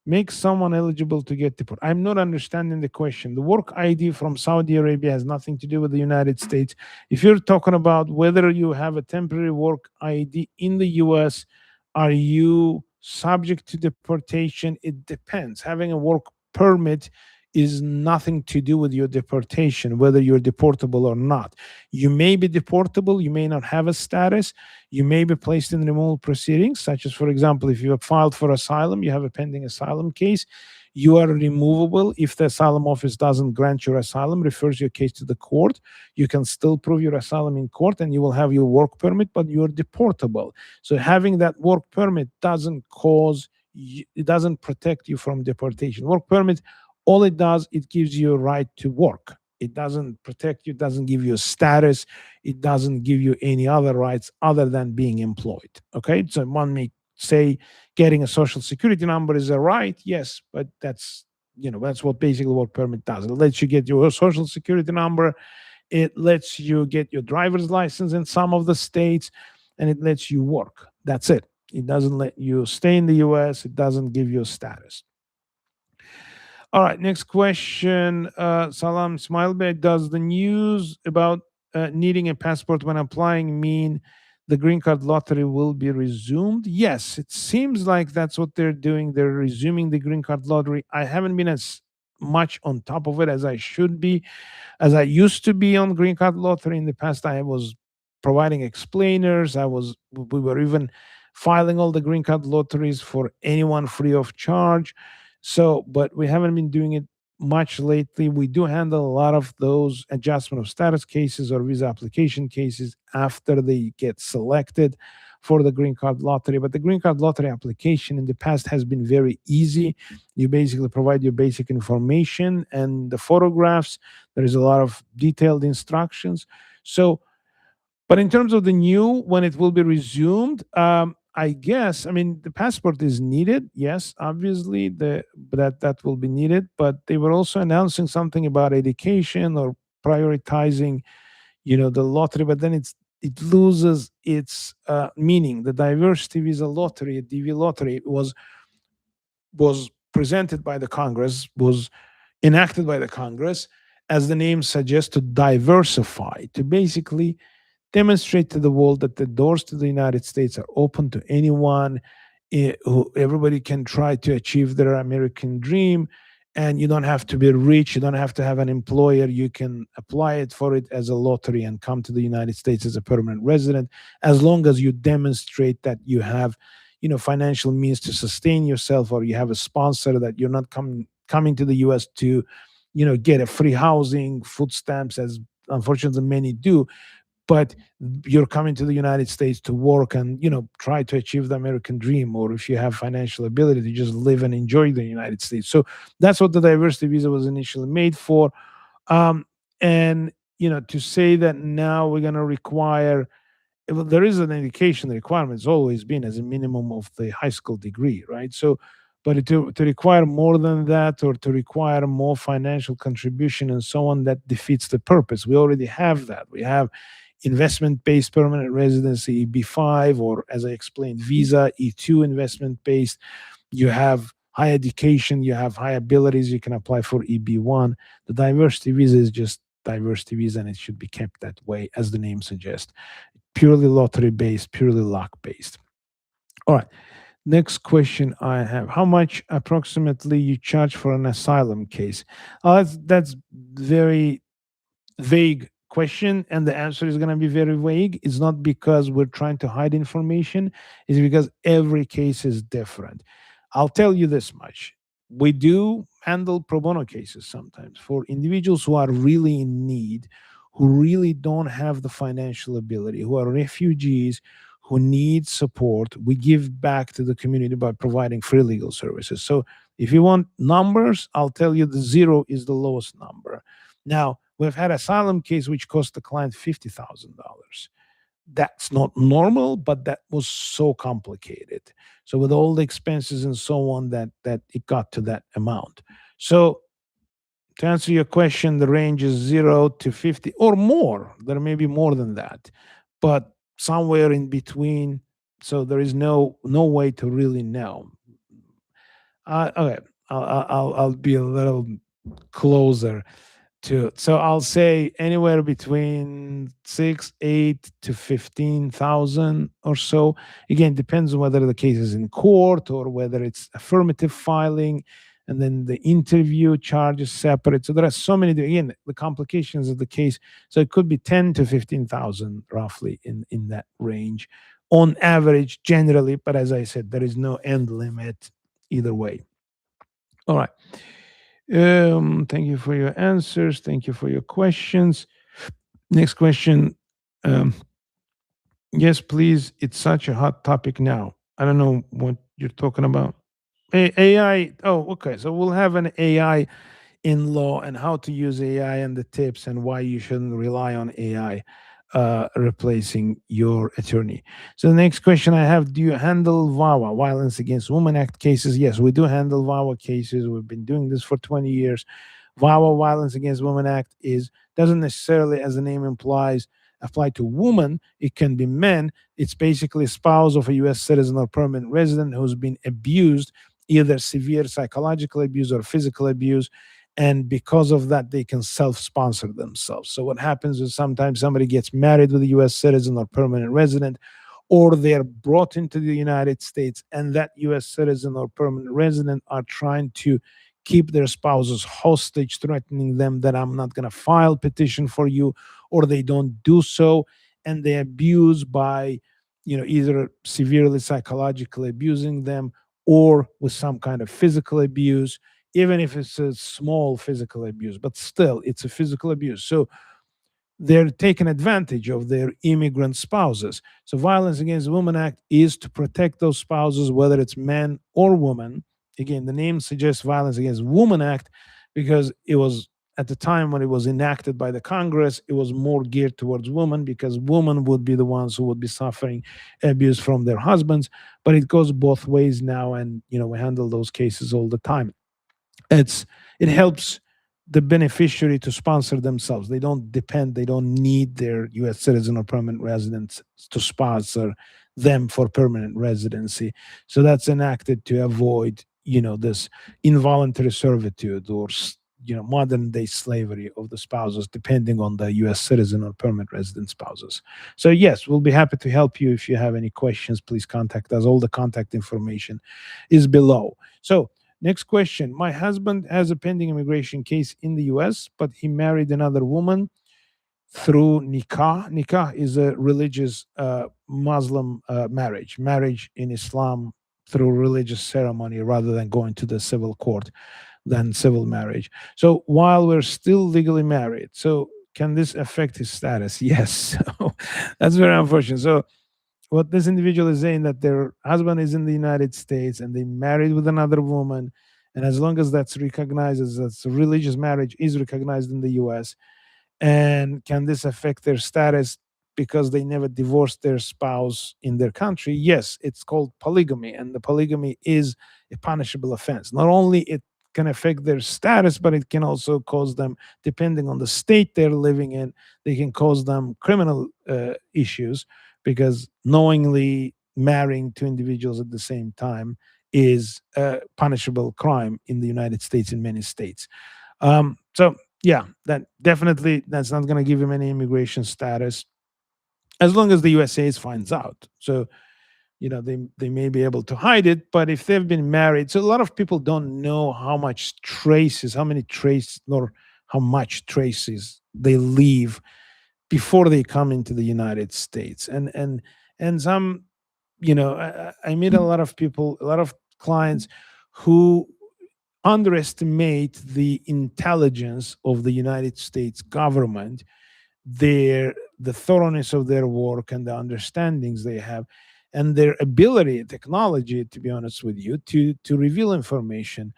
makes someone eligible to get deported. I'm not understanding the question. The work ID from Saudi Arabia has nothing to do with the United States. If you're talking about whether you have a temporary work ID in the US, are you subject to deportation? It depends. Having a work permit is nothing to do with your deportation, whether you're deportable or not. You may be deportable, you may not have a status, you may be placed in removal proceedings, such as, for example, if you have filed for asylum, you have a pending asylum case, you are removable. If the asylum office doesn't grant your asylum, refers your case to the court, you can still prove your asylum in court and you will have your work permit, but you're deportable. So having that work permit it doesn't protect you from deportation. Work permit, all it does, it gives you a right to work. It doesn't protect you, it doesn't give you a status, it doesn't give you any other rights other than being employed. Okay, so one may say getting a social security number is a right, yes, but that's what basically work permit does. It lets you get your social security number, it lets you get your driver's license in some of the states, and it lets you work. That's it. It doesn't let you stay in the US, it doesn't give you a status. All right, next question. Salam Smilebay, does the news about needing a passport when applying mean the green card lottery will be resumed? Yes, it seems like that's what they're doing. They're resuming the green card lottery. I haven't been as much on top of it as I should be, as I used to be on green card lottery. In the past, I was providing explainers. We were even filing all the green card lotteries for anyone free of charge. So, but we haven't been doing it much lately. We do handle a lot of those adjustment of status cases or visa application cases after they get selected. for the green card lottery. But the green card lottery application in the past has been very easy. You basically provide your basic information and the photographs. There is a lot of detailed instructions. So, but in terms of the new, when it will be resumed, I guess, I mean, the passport is needed. Yes, obviously, that will be needed. But they were also announcing something about education or prioritizing, the lottery. But then it loses its meaning. The diversity visa lottery, DV lottery, was presented by the Congress, was enacted by the Congress, as the name suggests, to diversify, to basically demonstrate to the world that the doors to the United States are open to anyone. Who everybody can try to achieve their American dream, and you don't have to be rich. You don't have to have an employer. You can apply it for it as a lottery and come to the United States as a permanent resident, as long as you demonstrate that you have, financial means to sustain yourself, or you have a sponsor, that you're not coming to the U.S. to, get a free housing, food stamps, as unfortunately many do, but you're coming to the United States to work and, try to achieve the American dream, or if you have financial ability to just live and enjoy the United States. So that's what the diversity visa was initially made for. And to say that now we're going to require, well, there is an education requirement. It's always been as a minimum of the high school degree, right? So, but to require more than that, or to require more financial contribution and so on, that defeats the purpose. We already have that. We have investment-based permanent residency, EB5, or as I explained, visa, E2 investment-based. You have high education, you have high abilities, you can apply for EB1. The diversity visa is just diversity visa, and it should be kept that way, as the name suggests. Purely lottery-based, purely luck-based. All right. Next question I have: how much approximately you charge for an asylum case? That's very vague question, and the answer is going to be very vague. It's not because we're trying to hide information, it's because every case is different. I'll tell you this much: we do handle pro bono cases sometimes for individuals who are really in need, who really don't have the financial ability, who are refugees, who need support. We give back to the community by providing free legal services. So if you want numbers, I'll tell you the zero is the lowest number. Now, we've had asylum case which cost the client $50,000. That's not normal, but that was so complicated. So with all the expenses and so on, that it got to that amount. So to answer your question, the range is 0 to 50 or more. There may be more than that, but somewhere in between. So there is no way to really know. Okay, I'll be a little closer to, so I'll say anywhere between 8 to 15,000 or so. Again, depends on whether the case is in court or whether it's affirmative filing, and then the interview charge is separate. So there are so many, again, the complications of the case. So it could be 10 to 15,000 roughly in that range on average, generally. But as I said, there is no end limit either way. All right. Thank you for your answers. Thank you for your questions. Next question. Yes, please. It's such a hot topic now. I don't know what you're talking about. AI. Oh, okay. So we'll have an AI in law, and how to use AI, and the tips, and why you shouldn't rely on AI replacing your attorney. So the next question I have: do you handle VAWA, Violence Against Women Act cases? Yes, we do handle VAWA cases. We've been doing this for 20 years. VAWA, Violence Against Women Act, doesn't necessarily, as the name implies, apply to women. It can be men. It's basically a spouse of a U.S. citizen or permanent resident who's been abused, either severe psychological abuse or physical abuse, and because of that they can self-sponsor themselves. So what happens is sometimes somebody gets married with a U.S. citizen or permanent resident, or they're brought into the United States, and that U.S. citizen or permanent resident are trying to keep their spouses hostage, threatening them that I'm not going to file petition for you, or they don't do so, and they abuse by, either severely psychologically abusing them, or with some kind of physical abuse, even if it's a small physical abuse, but still it's a physical abuse. So they're taking advantage of their immigrant spouses. So, Violence Against Women Act is to protect those spouses, whether it's men or women. Again, the name suggests Violence Against Women Act because it was at the time when it was enacted by the Congress, it was more geared towards women because women would be the ones who would be suffering abuse from their husbands. But it goes both ways now, and we handle those cases all the time. it's it helps the beneficiary to sponsor themselves. They don't need their US citizen or permanent residents to sponsor them for permanent residency. So that's enacted to avoid this involuntary servitude or modern day slavery of the spouses, depending on the US citizen or permanent resident spouses. So yes, we'll be happy to help you. If you have any questions, please contact us. All the contact information is below. So next question. My husband has a pending immigration case in the US, but he married another woman through nikah. Nikah is a religious Muslim marriage in Islam through religious ceremony rather than going to the civil court than civil marriage. So while we're still legally married, so can this affect his status? Yes. So that's very unfortunate. So what this individual is saying that their husband is in the United States and they married with another woman, and as long as that's recognized as a religious marriage is recognized in the US, and can this affect their status because they never divorced their spouse in their country? Yes, it's called polygamy, and the polygamy is a punishable offense. Not only it can affect their status, but it can also cause them, depending on the state they're living in, they can cause them criminal issues because knowingly marrying two individuals at the same time is a punishable crime in the United States in many states. So yeah, that's not going to give him any immigration status as long as the USA finds out. So they may be able to hide it, but if they've been married, so a lot of people don't know how many traces, or how much traces they leave before they come into the United States, and some, I meet a lot of people, a lot of clients who underestimate the intelligence of the United States government, the thoroughness of their work and the understandings they have, and their ability, technology, to be honest with you, to reveal information.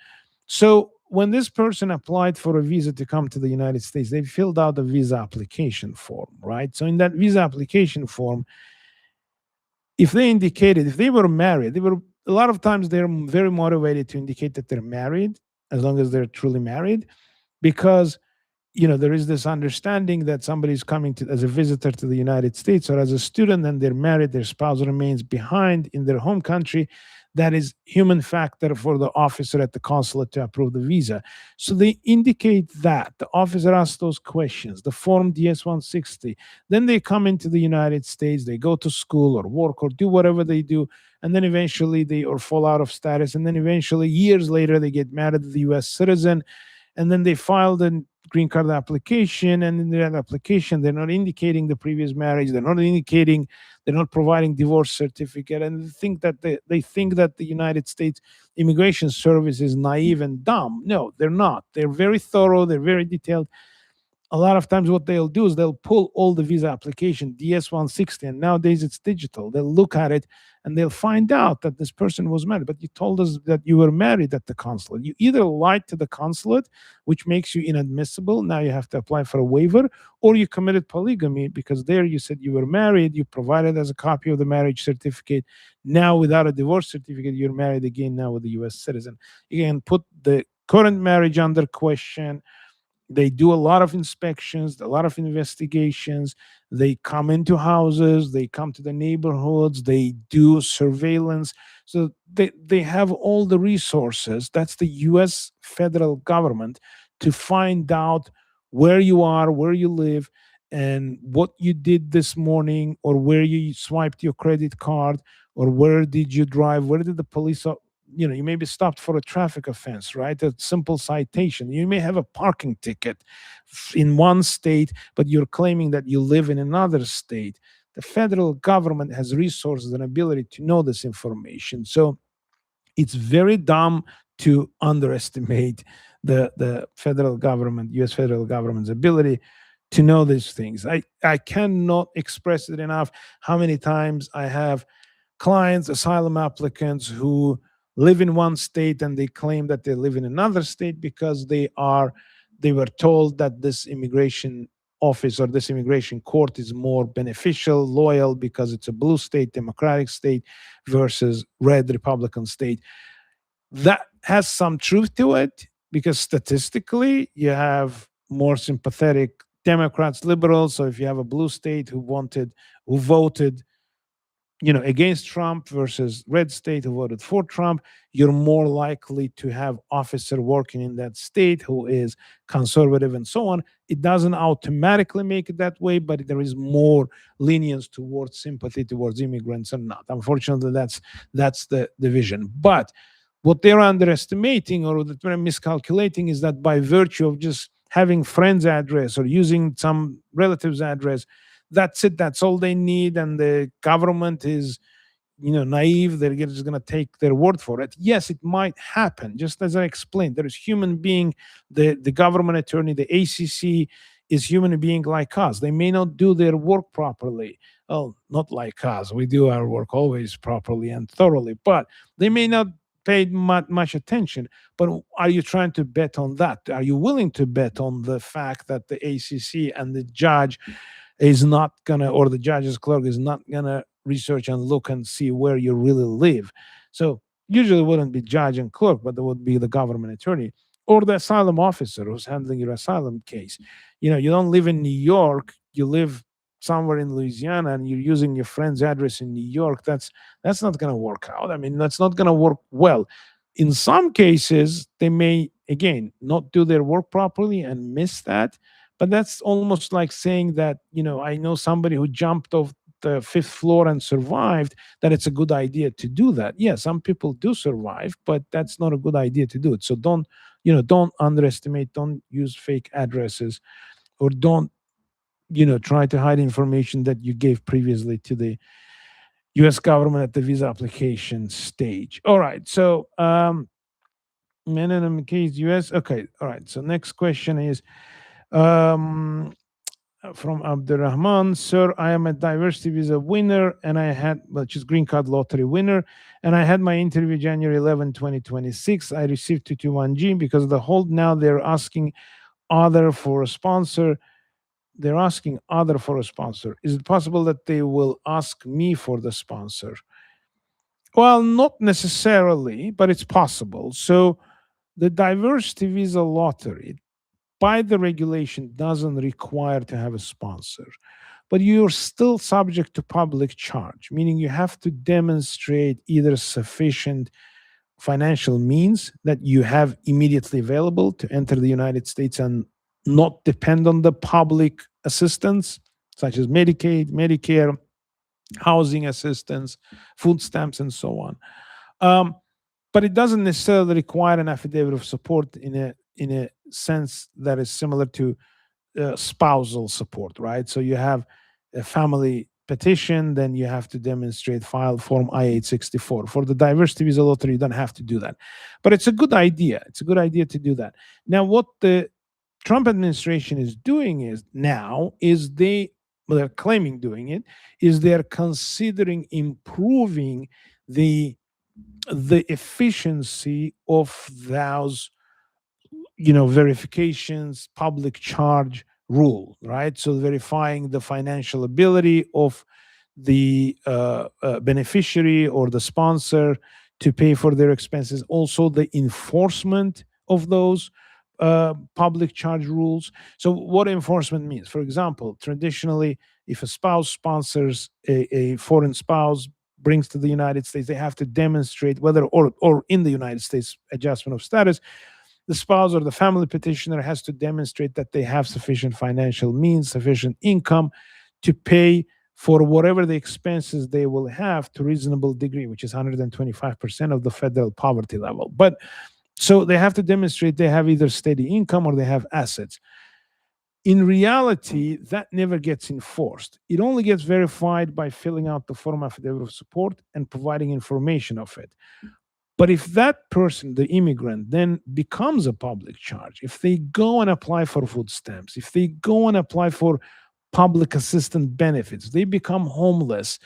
So when this person applied for a visa to come to the United States, they filled out a visa application form, right? So in that visa application form, if they were married, a lot of times they're very motivated to indicate that they're married, as long as they're truly married, because there is this understanding that somebody's coming to as a visitor to the United States or as a student, and they're married, their spouse remains behind in their home country. That is human factor for the officer at the consulate to approve the visa. So they indicate that the officer asks those questions, the form DS-160. Then they come into the United States, they go to school or work or do whatever they do, and then eventually they or fall out of status, and then eventually years later they get married to the U.S. citizen, and then they filed a green card application, and in that application they're not indicating the previous marriage, they're not providing divorce certificate, and they think that the United States Immigration Service is naive and dumb. No, they're not. They're very thorough, they're very detailed. A lot of times what they'll do is they'll pull all the visa application DS-160, and nowadays it's digital. They'll look at it and they'll find out that this person was married, but you told us that you were married at the consulate. You either lied to the consulate, which makes you inadmissible, now you have to apply for a waiver, or you committed polygamy because there you said you were married, you provided as a copy of the marriage certificate. Now without a divorce certificate, you're married again now with a US citizen. You can put the current marriage under question. They do a lot of inspections, a lot of investigations. They come into houses, they come to the neighborhoods, they do surveillance. So they have all the resources. That's the US federal government to find out where you are, where you live, and what you did this morning, or where you swiped your credit card, or where did you drive, where did the police you may be stopped for a traffic offense, right? A simple citation. You may have a parking ticket in one state, but you're claiming that you live in another state. The federal government has resources and ability to know this information. So it's very dumb to underestimate the federal government, US federal government's ability to know these things. I cannot express it enough how many times I have clients, asylum applicants who live in one state and they claim that they live in another state because they were told that this immigration office or this immigration court is more beneficial, loyal because it's a blue state, democratic state versus red Republican state. That has some truth to it because statistically you have more sympathetic Democrats, liberals. So if you have a blue state who voted against Trump versus red state who voted for Trump, you're more likely to have officer working in that state who is conservative and so on. It doesn't automatically make it that way, but there is more lenience towards sympathy towards immigrants or not. Unfortunately, that's the division. But what they're underestimating or that they're miscalculating is that by virtue of just having friend's address or using some relative's address, that's it. That's all they need, and the government is, naive. They're just going to take their word for it. Yes, it might happen. Just as I explained, there is human being. The government attorney, the ACC, is human being like us. They may not do their work properly. Well, not like us. We do our work always properly and thoroughly, but they may not pay much attention. But are you trying to bet on that? Are you willing to bet on the fact that the ACC and the judge is not gonna, or the judge's clerk is not gonna research and look and see where you really live? So usually it wouldn't be judge and clerk, but it would be the government attorney or the asylum officer who's handling your asylum case. You don't live in New York, you live somewhere in Louisiana and you're using your friend's address in New York. That's not gonna work out. I mean, that's not gonna work well. In some cases, they may again not do their work properly and miss that, but that's almost like saying that, I know somebody who jumped off the fifth floor and survived, that it's a good idea to do that. Yeah, some people do survive, but that's not a good idea to do it. So don't underestimate, don't use fake addresses, or don't, try to hide information that you gave previously to the US government at the visa application stage. All right. So, minimum case US. Okay. All right. So next question is, um, from Abdurrahman. Sir, I am a diversity visa winner and which is green card lottery winner. And I had my interview January 11, 2026. I received 221G because of the hold. Now they're asking other for a sponsor. They're asking other for a sponsor. Is it possible that they will ask me for the sponsor? Well, not necessarily, but it's possible. So the diversity visa lottery, by the regulation, doesn't require to have a sponsor, but you're still subject to public charge, meaning you have to demonstrate either sufficient financial means that you have immediately available to enter the United States and not depend on the public assistance, such as Medicaid, Medicare, housing assistance, food stamps, and so on. But it doesn't necessarily require an affidavit of support in a sense that is similar to spousal support, right? So you have a family petition, then you have to demonstrate file form I-864. For the diversity visa lottery, you don't have to do that. But it's a good idea. It's a good idea to do that. Now, what the Trump administration is doing they're claiming doing it, is they're considering improving the efficiency of those verifications, public charge rule, right? So verifying the financial ability of the beneficiary or the sponsor to pay for their expenses, also the enforcement of those public charge rules. So what enforcement means, for example, traditionally, if a spouse sponsors a foreign spouse, brings to the United States, they have to demonstrate whether, or in the United States adjustment of status, the spouse or the family petitioner has to demonstrate that they have sufficient financial means, sufficient income to pay for whatever the expenses they will have to reasonable degree, which is 125% of the federal poverty level. But so they have to demonstrate they have either steady income or they have assets. In reality, that never gets enforced. It only gets verified by filling out the form affidavit of support and providing information of it. But if that person, the immigrant, then becomes a public charge, if they go and apply for food stamps, if they go and apply for public assistance benefits, they become homeless,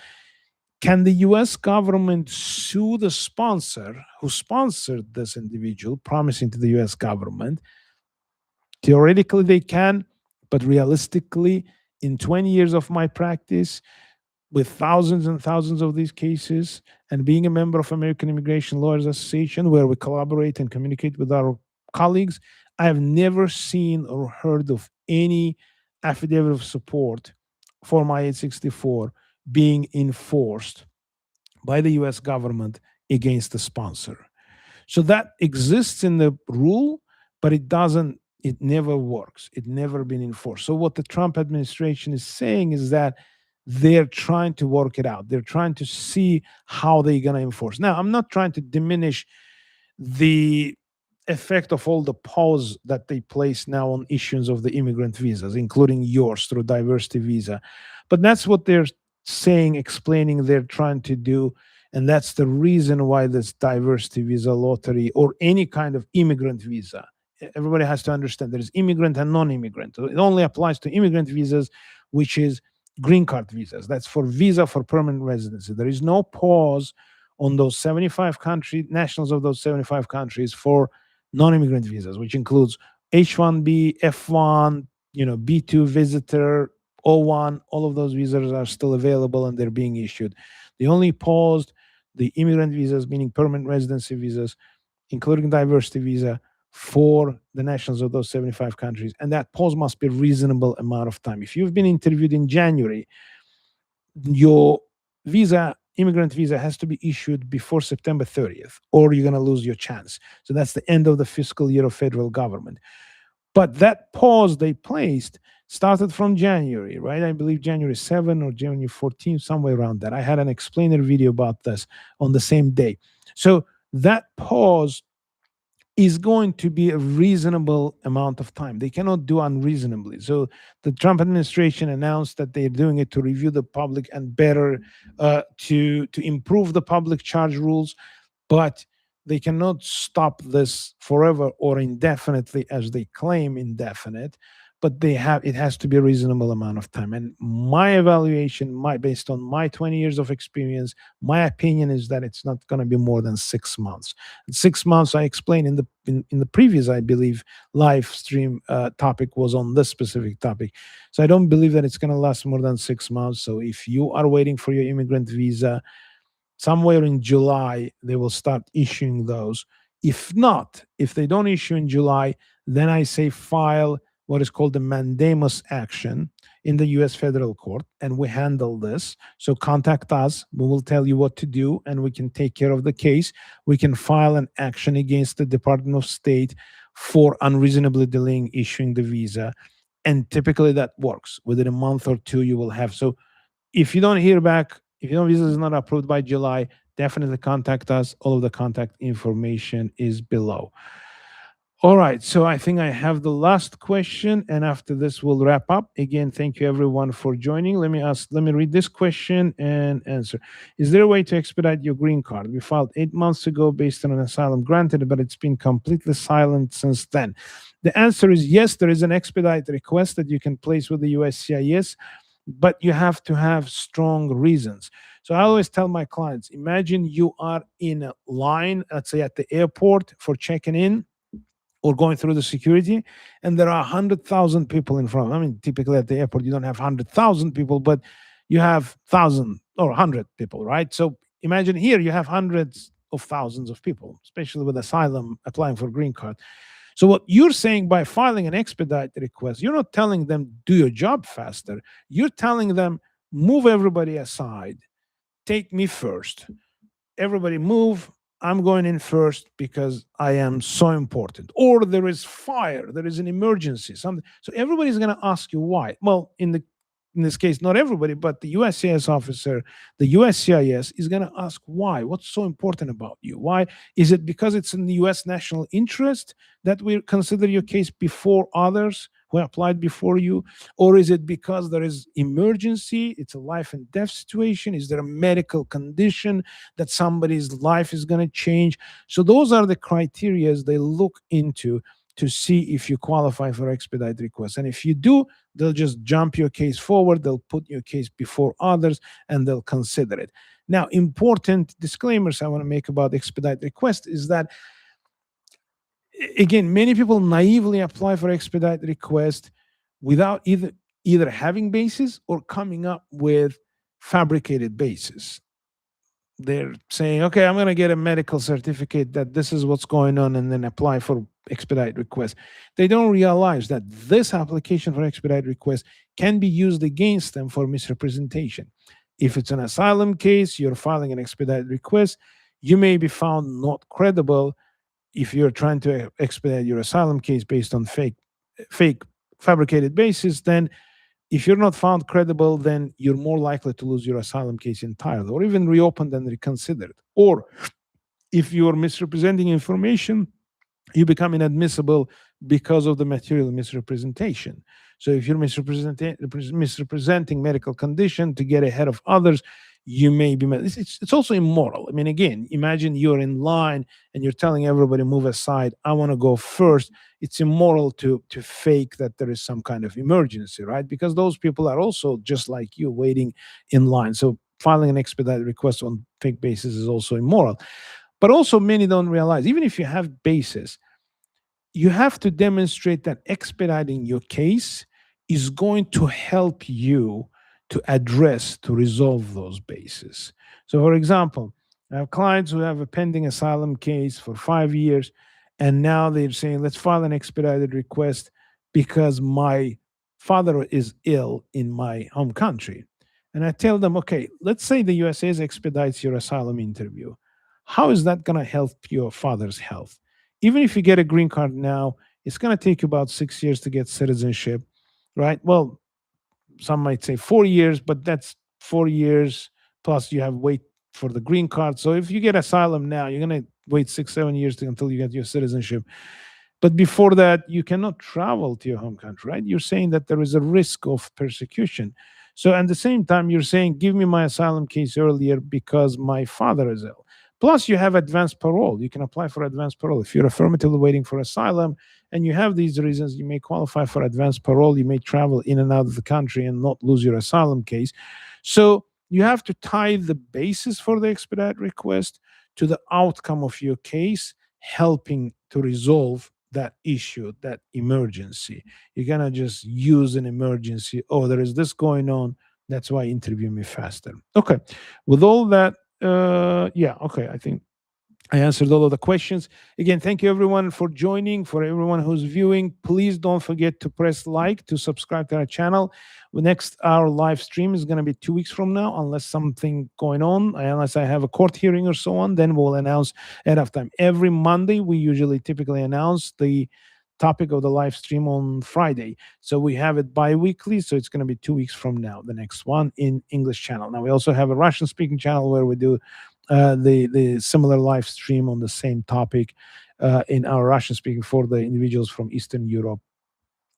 can the US government sue the sponsor who sponsored this individual, promising to the US government? Theoretically, they can, but realistically, in 20 years of my practice, with thousands and thousands of these cases, and being a member of American Immigration Lawyers Association, where we collaborate and communicate with our colleagues, I have never seen or heard of any affidavit of support for my 864 being enforced by the US government against the sponsor. So that exists in the rule, but it never works. It never been enforced. So what the Trump administration is saying is that they're trying to work it out. They're trying to see how they're going to enforce. Now, I'm not trying to diminish the effect of all the pause that they place now on issuance of the immigrant visas, including yours through diversity visa. But that's what they're saying, explaining they're trying to do. And that's the reason why this diversity visa lottery or any kind of immigrant visa, everybody has to understand there is immigrant and non-immigrant. It only applies to immigrant visas, which is green card visas. That's for visa for permanent residency. There is no pause on those 75 country nationals of those 75 countries for non-immigrant visas, which includes H-1B, F1, B2 visitor, O1. All of those visas are still available and they're being issued. They only paused the immigrant visas, meaning permanent residency visas, including diversity visa, for the nationals of those 75 countries. And that pause must be a reasonable amount of time. If you've been interviewed in January, your immigrant visa has to be issued before September 30th, or you're going to lose your chance. So that's the end of the fiscal year of federal government. But that pause they placed started from January, right? I believe January 7 or January 14, somewhere around that. I had an explainer video about this on the same day. So that pause is going to be a reasonable amount of time. They cannot do unreasonably. So the Trump administration announced that they're doing it to review the public and better to improve the public charge rules, but they cannot stop this forever or indefinitely, as they claim indefinite. But it has to be a reasonable amount of time. And my evaluation, based on my 20 years of experience, my opinion is that it's not going to be more than 6 months. 6 months, I explained in the previous, I believe, live stream topic was on this specific topic. So I don't believe that it's going to last more than 6 months. So if you are waiting for your immigrant visa, somewhere in July, they will start issuing those. If not, if they don't issue in July, then I say file what is called a mandamus action in the US federal court, and we handle this. So contact us. We will tell you what to do, and we can take care of the case. We can file an action against the Department of State for unreasonably delaying issuing the visa. And typically that works. Within a month or two, you will have. So if you don't hear back, if your visa is not approved by July, definitely contact us. All of the contact information is below. All right, so I think I have the last question, and after this, we'll wrap up. Again, thank you everyone for joining. Let me read this question and answer. Is there a way to expedite your green card? We filed 8 months ago based on an asylum granted, but it's been completely silent since then. The answer is yes, there is an expedite request that you can place with the USCIS, but you have to have strong reasons. So I always tell my clients, imagine you are in a line, let's say at the airport for checking in, or going through the security, and there are 100,000 people in front. I mean, typically at the airport, you don't have 100,000 people, but you have 1,000 or 100 people, right? So imagine here you have hundreds of thousands of people, especially with asylum applying for green card. So what you're saying by filing an expedite request, you're not telling them do your job faster. You're telling them move everybody aside, take me first. Everybody move. I'm going in first because I am so important. Or there is fire, there is an emergency, something. So everybody's going to ask you why. Well, in this case, not everybody, but the USCIS officer, the USCIS is going to ask why. What's so important about you? Why? Is it because it's in the US national interest that we consider your case before others? who applied before you? Or is it because there is emergency? It's a life and death situation. Is there a medical condition that somebody's life is going to change? So those are the criteria they look into to see if you qualify for expedite request. And if you do, they'll just jump your case forward. They'll put your case before others and they'll consider it. Now, important disclaimers I want to make about expedite request is that, again, many people naively apply for expedite request without either having basis or coming up with fabricated basis. They're saying, okay, I'm going to get a medical certificate that this is what's going on and then apply for expedite request. They don't realize that this application for expedite request can be used against them for misrepresentation. If it's an asylum case, you're filing an expedite request, you may be found not credible if you're trying to expedite your asylum case based on fake fabricated basis. Then if you're not found credible, then you're more likely to lose your asylum case entirely or even reopened and reconsidered. Or if you're misrepresenting information, you become inadmissible because of the material misrepresentation. So if you're misrepresenting medical condition to get ahead of others, you may be. It's also immoral. I mean, again, imagine you're in line and you're telling everybody move aside. I want to go first. It's immoral to fake that there is some kind of emergency, right? Because those people are also just like you, waiting in line. So filing an expedited request on fake basis is also immoral. But also, many don't realize, even if you have basis, you have to demonstrate that expediting your case is going to help you to address, to resolve those bases. So, for example, I have clients who have a pending asylum case for 5 years, and now they're saying, let's file an expedited request because my father is ill in my home country. And I tell them, okay, let's say the USA expedites your asylum interview. How is that going to help your father's health? Even if you get a green card now, it's going to take you about 6 years to get citizenship, right? Well, some might say 4 years, but that's 4 years plus you have wait for the green card. So if you get asylum now, you're going to wait 6-7 years until you get your citizenship. But before that, you cannot travel to your home country, right? You're saying that there is a risk of persecution. So at the same time, you're saying, give me my asylum case earlier because my father is ill. Plus, you have advanced parole. You can apply for advanced parole. If you're affirmatively waiting for asylum and you have these reasons, you may qualify for advanced parole. You may travel in and out of the country and not lose your asylum case. So you have to tie the basis for the expedite request to the outcome of your case, helping to resolve that issue, that emergency. You cannot just use an emergency. Oh, there is this going on. That's why interview me faster. Okay. With all that, okay, I think I answered all of the questions. Again, thank you everyone for joining. For everyone who's viewing, please don't forget to press like, to subscribe to our channel. Next, our live stream is going to be 2 weeks from now, unless something going on, unless I have a court hearing or so on, then we'll announce ahead of time. Every Monday, we typically announce the topic of the live stream on Friday. So we have it bi-weekly. So it's going to be 2 weeks from now, the next one in English channel. Now we also have a Russian speaking channel where we do the similar live stream on the same topic in our Russian speaking for the individuals from Eastern Europe,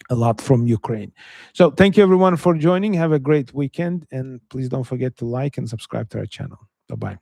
a lot from Ukraine. So thank you everyone for joining. Have a great weekend. And please don't forget to like and subscribe to our channel. Bye-bye.